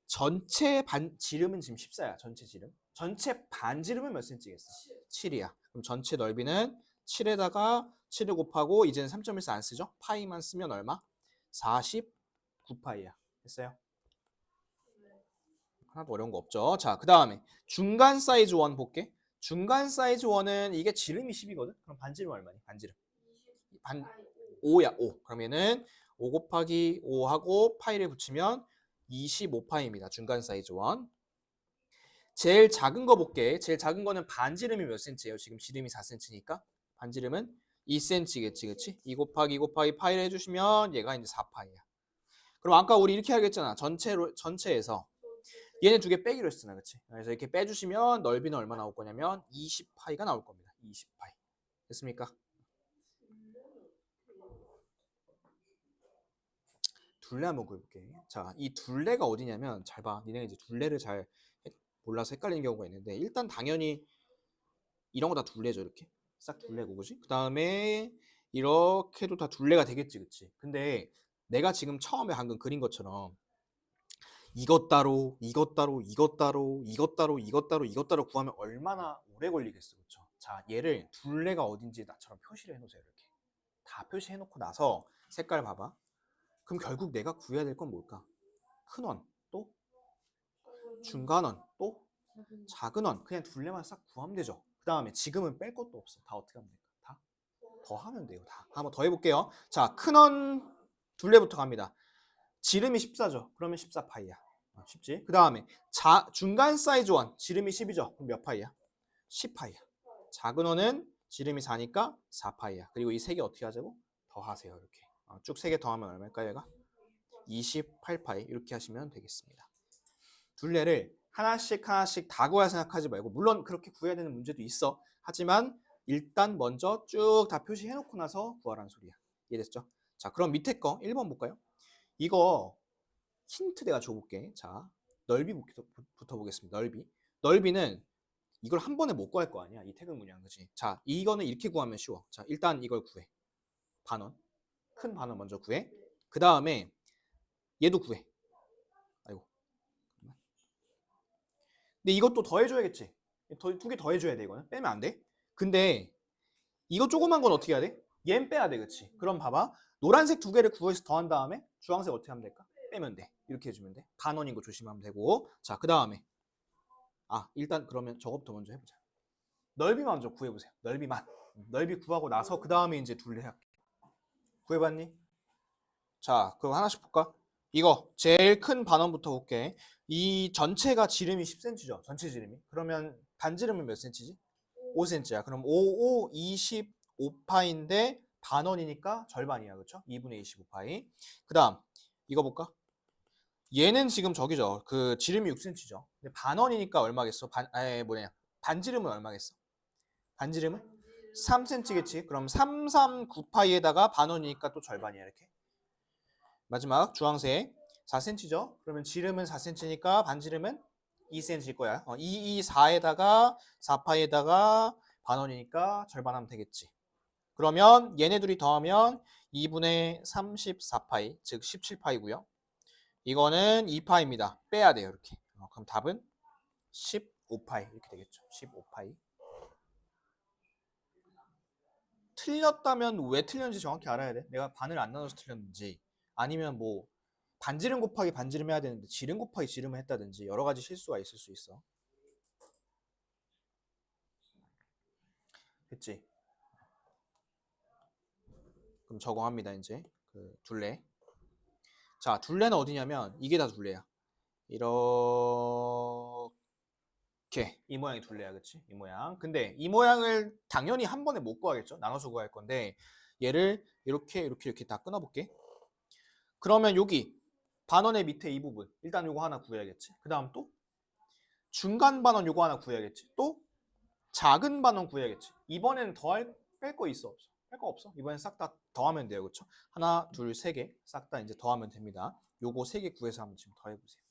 전체 지름은 지금 14야, 전체 지름. 전체 반지름은 몇 cm겠어? 7이야. 그럼 전체 넓이는 7에다가 7을 곱하고 이제는 3.14 안 쓰죠? 파이만 쓰면 얼마? 49파이야. 됐어요? 하나도 어려운 거 없죠? 자, 그 다음에 중간 사이즈 원 볼게. 중간 사이즈 원은 이게 지름이 10이거든? 그럼 반지름 얼마니? 반지름. 5야, 5. 그러면은 5 곱하기 5하고 파이를 붙이면 25파이입니다. 중간 사이즈 원. 제일 작은 거 볼게. 제일 작은 거는 반지름이 몇 cm예요? 지금 지름이 4cm니까 반지름은 2cm겠지, 그치? 2 곱하기 2 곱하기 파이를 해주시면 얘가 이제 4파이야. 그럼 아까 우리 이렇게 하겠잖아. 전체에서 얘네 두 개 빼기로 했잖아, 그치? 그래서 이렇게 빼주시면 넓이는 얼마 나올 거냐면 20파이가 나올 겁니다. 20파이. 됐습니까? 둘레 한번 그려볼게. 자, 이 둘레가 어디냐면 잘 봐. 니네 이제 둘레를 잘 몰라서 헷갈리는 경우가 있는데 일단 당연히 이런 거 다 둘레죠, 이렇게. 싹 둘레고, 그지? 그 다음에 이렇게도 다 둘레가 되겠지, 그치? 근데 내가 지금 처음에 방금 그린 것처럼 이것 따로, 이것 따로, 이것 따로, 이것 따로, 이것 따로, 이것 따로 구하면 얼마나 오래 걸리겠어, 그쵸? 자, 얘를 둘레가 어딘지 나처럼 표시를 해놓으세요, 이렇게. 다 표시해놓고 나서 색깔 봐봐. 그럼 결국 내가 구해야 될 건 뭘까? 큰 원, 또 중간 원, 또 작은 원. 그냥 둘레만 싹 구하면 되죠. 그 다음에 지금은 뺄 것도 없어. 다 어떻게 하면 될까? 다 더하면 돼요. 다. 한번 더 해볼게요. 자, 큰 원 둘레부터 갑니다. 지름이 14죠. 그러면 14파이야. 쉽지? 그 다음에 중간 사이즈 원 지름이 10이죠. 그럼 몇 파이야? 10파이야. 작은 원은 지름이 4니까 4파이야. 그리고 이 세 개 어떻게 하자고? 더하세요. 이렇게. 쭉 세 개 더하면 얼마일까 얘가? 28파이 이렇게 하시면 되겠습니다. 둘레를 하나씩 다 구할 생각하지 말고 물론 그렇게 구해야 되는 문제도 있어. 하지만 일단 먼저 쭉 다 표시해놓고 나서 구하라는 소리야. 이해됐죠? 자, 그럼 밑에 거 1번 볼까요? 이거 힌트 내가 줘볼게. 자, 넓이부터 보겠습니다. 넓이는 이걸 한 번에 못 구할 거 아니야. 이 태극 문양, 그치? 자, 이거는 이렇게 구하면 쉬워. 자, 일단 이걸 구해. 반원. 큰 반원 먼저 구해. 그 다음에 얘도 구해. 아이고. 근데 이것도 더해줘야겠지. 두 개 더해줘야 돼, 이거는. 빼면 안 돼. 근데 이거 조그만 건 어떻게 해야 돼? 얘는 빼야 돼, 그치? 그럼 봐봐. 노란색 두 개를 구해서 더한 다음에 주황색 어떻게 하면 될까? 빼면 돼. 이렇게 해주면 돼. 반원인 거 조심하면 되고. 자, 그 다음에 일단 그러면 저것부터 먼저 해보자. 넓이 먼저 구해보세요. 넓이만. 넓이 구하고 나서 그 다음에 이제 둘레 할게. 구해봤니? 자, 그럼 하나씩 볼까? 이거 제일 큰 반원부터 볼게. 이 전체가 지름이 10cm죠. 전체 지름이. 그러면 반지름은 몇 cm지? 5cm야. 그럼 5, 5, 25파인데 반원이니까 절반이야. 그렇죠? 2분의 25파이. 그 다음 이거 볼까? 얘는 지금 저기죠. 그 지름이 6cm죠. 근데 반원이니까 얼마겠어? 반지름은 얼마겠어? 반지름은 3cm겠지? 그럼 339파이에다가 반원이니까 또 절반이야. 이렇게. 마지막 주황색 4cm죠. 그러면 지름은 4cm니까 반지름은 2cm일 거야. 224에다가 4파이에다가 반원이니까 절반하면 되겠지. 그러면 얘네 둘이 더하면 2분의 34파이, 즉 17파이고요. 이거는 2파입니다. 빼야 돼요, 이렇게. 그럼 답은 15파이 이렇게 되겠죠. 15파이. 틀렸다면 왜 틀렸는지 정확히 알아야 돼. 내가 반을 안 나눠서 틀렸는지 아니면 뭐 반지름 곱하기 반지름 해야 되는데 지름 곱하기 지름을 했다든지 여러 가지 실수가 있을 수 있어. 됐지? 그럼 적용합니다, 이제. 그 둘레. 자, 둘레는 어디냐면 이게 다 둘레야. 이렇게 이 모양이 둘레야, 그치? 이 모양. 근데 이 모양을 당연히 한 번에 못 구하겠죠? 나눠서 구할 건데 얘를 이렇게 다 끊어볼게. 그러면 여기 반원의 밑에 이 부분 일단 요거 하나 구해야겠지. 그 다음 또 중간 반원 요거 하나 구해야겠지. 또 작은 반원 구해야겠지. 이번에는 뺄 거 있어 없어? 뺄 거 없어. 이번엔 싹 다 더하면 돼요. 그렇죠? 하나, 둘, 세 개 싹 다 이제 더하면 됩니다. 요거 세 개 구해서 한번 지금 더해보세요.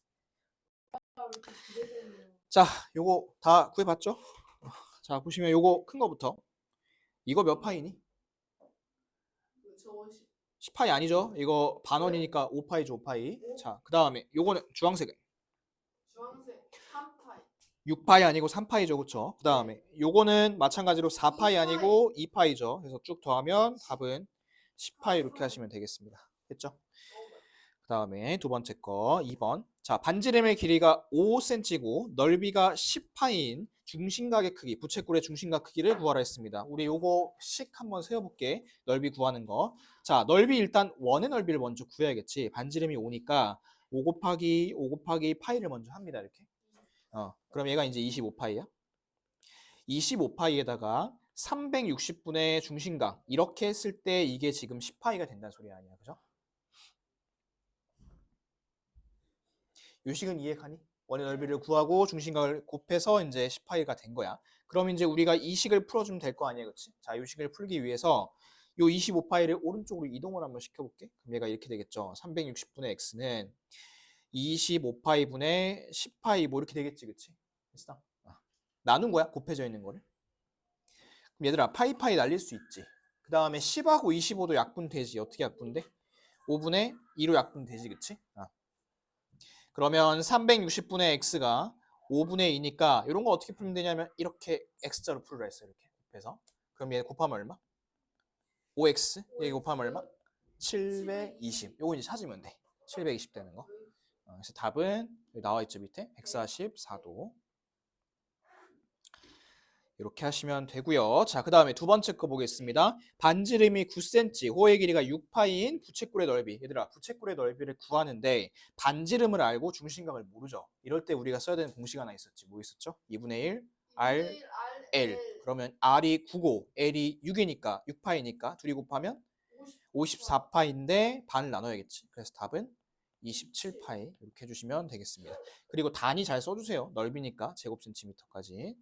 자, 요거 다 구해봤죠? 자, 보시면 요거 큰 거부터. 이거 몇 파이니? 10파이 아니죠? 이거 반원이니까 5파이죠, 5파이. 자, 그 다음에 요거는 주황색은? 주황색 3파이. 6파이 아니고 3파이죠, 그쵸? 그 다음에 요거는 마찬가지로 4파이 아니고 2파이죠. 그래서 쭉 더하면 답은 10파이 이렇게 하시면 되겠습니다. 됐죠? 그 다음에 두 번째 거 2번. 자, 반지름의 길이가 5cm고 넓이가 10파인 중심각의 크기, 부채꼴의 중심각 크기를 구하라 했습니다. 우리 요거씩 한번 세어볼게. 넓이 구하는 거. 자, 넓이 일단 원의 넓이를 먼저 구해야겠지. 반지름이 5니까 5 곱하기 5 곱하기 파이를 먼저 합니다. 이렇게. 그럼 얘가 이제 25파이야. 25파이에다가 360분의 중심각 이렇게 했을 때 이게 지금 10파이가 된다는 소리 아니야. 그죠? 요식은 이해가니? 원의 넓이를 구하고 중심각을 곱해서 이제 10파이가 된 거야. 그럼 이제 우리가 이 식을 풀어주면 될 거 아니야, 그렇지? 자, 이 식을 풀기 위해서 요 25파이를 오른쪽으로 이동을 한번 시켜볼게. 그럼 얘가 이렇게 되겠죠. 360분의 x는 25파이분의 10파이 뭐 이렇게 되겠지, 그렇지? 됐어? 나눈 거야, 곱해져 있는 거를. 그럼 얘들아, 파이파이 날릴 수 있지. 그 다음에 10하고 25도 약분되지. 어떻게 약분돼? 5분의 2로 약분되지, 그치? 그러면 360분의 x가 5분의 2니까 이런 거 어떻게 풀면 되냐면 이렇게 x자로 풀으라 했어요. 이렇게 곱해서. 그럼 얘 곱하면 얼마? 5x. 얘 곱하면 얼마? 720. 요거 이제 찾으면 돼. 720 되는 거. 그래서 답은 여기 나와 있죠, 밑에. 144도. 이렇게 하시면 되고요. 자, 그 다음에 두 번째 거 보겠습니다. 반지름이 9cm, 호의 길이가 6파인 부채꼴의 넓이. 얘들아, 부채꼴의 넓이를 구하는데 반지름을 알고 중심각을 모르죠. 이럴 때 우리가 써야 되는 공식 하나 있었지. 뭐 있었죠? 2분의 1 R L. 그러면 R이 9고 L이 6이니까 6파이니까 둘이 곱하면 54파인데 반을 나눠야겠지. 그래서 답은 27파이 이렇게 해주시면 되겠습니다. 그리고 단위 잘 써주세요. 넓이니까 제곱 센티미터까지.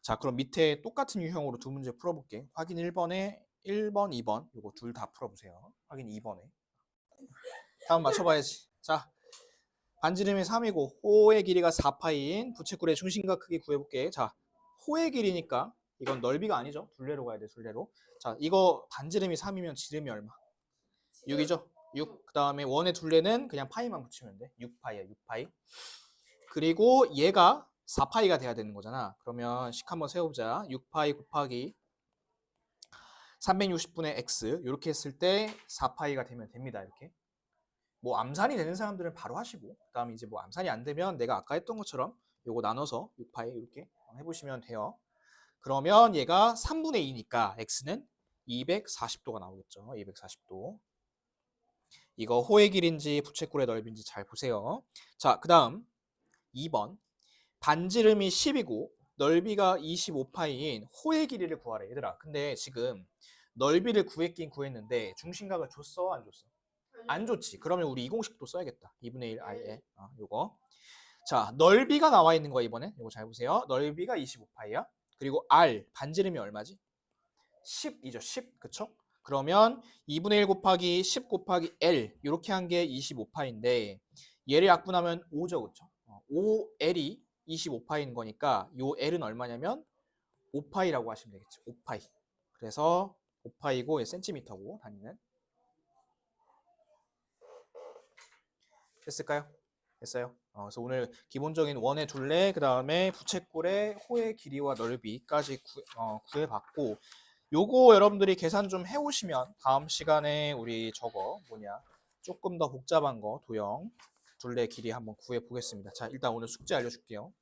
자, 그럼 밑에 똑같은 유형으로 두 문제 풀어볼게. 확인 1번에 1번, 2번 이거 둘 다 풀어보세요. 확인 2번에. 다음 맞춰봐야지. 자, 반지름이 3이고 호의 길이가 4파인 부채꼴의 중심각 크기 구해볼게. 자, 호의 길이니까 이건 넓이가 아니죠. 둘레로 가야 돼, 둘레로. 자, 이거 반지름이 3이면 지름이 얼마? 6이죠? 6. 그 다음에 원의 둘레는 그냥 파이만 붙이면 돼. 6파이야, 6파이. 그리고 얘가 4파이가 돼야 되는 거잖아. 그러면 식 한번 세워보자. 6파이 곱하기 360분의 x 이렇게 했을 때 4파이가 되면 됩니다. 이렇게. 뭐 암산이 되는 사람들은 바로 하시고 그다음에 이제 뭐 암산이 안 되면 내가 아까 했던 것처럼 요거 나눠서 6파이 이렇게 해보시면 돼요. 그러면 얘가 3분의 2니까 x는 240도가 나오겠죠. 240도. 이거 호의 길인지 부채꼴의 넓이인지 잘 보세요. 자, 그 다음 2번. 반지름이 10이고 넓이가 25파이인 호의 길이를 구하래. 얘들아, 근데 지금 넓이를 구했긴 구했는데 중심각을 줬어? 안 줬어? 안 줬지. 그러면 우리 이 공식도 써야겠다. 2분의 1 i에 요거. 자, 넓이가 나와 있는 거 이번에. 이거 잘 보세요. 넓이가 25파이야. 그리고 r 반지름이 얼마지? 10이죠. 10. 그쵸? 그러면 2분의 1 곱하기 10 곱하기 l 이렇게 한 게 25파인데 얘를 약분하면 5죠. 그쵸? 5l이 25파인 거니까 요 l은 얼마냐면 5파이라고 하시면 되겠죠. 5파이. 그래서 5파이고 센티미터고 단위는. 됐을까요? 됐어요. 그래서 오늘 기본적인 원의 둘레, 그 다음에 부채꼴의 호의 길이와 넓이까지 구해봤고, 요거 여러분들이 계산 좀 해오시면 다음 시간에 우리 저거 뭐냐 조금 더 복잡한 거 도형 둘레 길이 한번 구해 보겠습니다. 자, 일단 오늘 숙제 알려줄게요.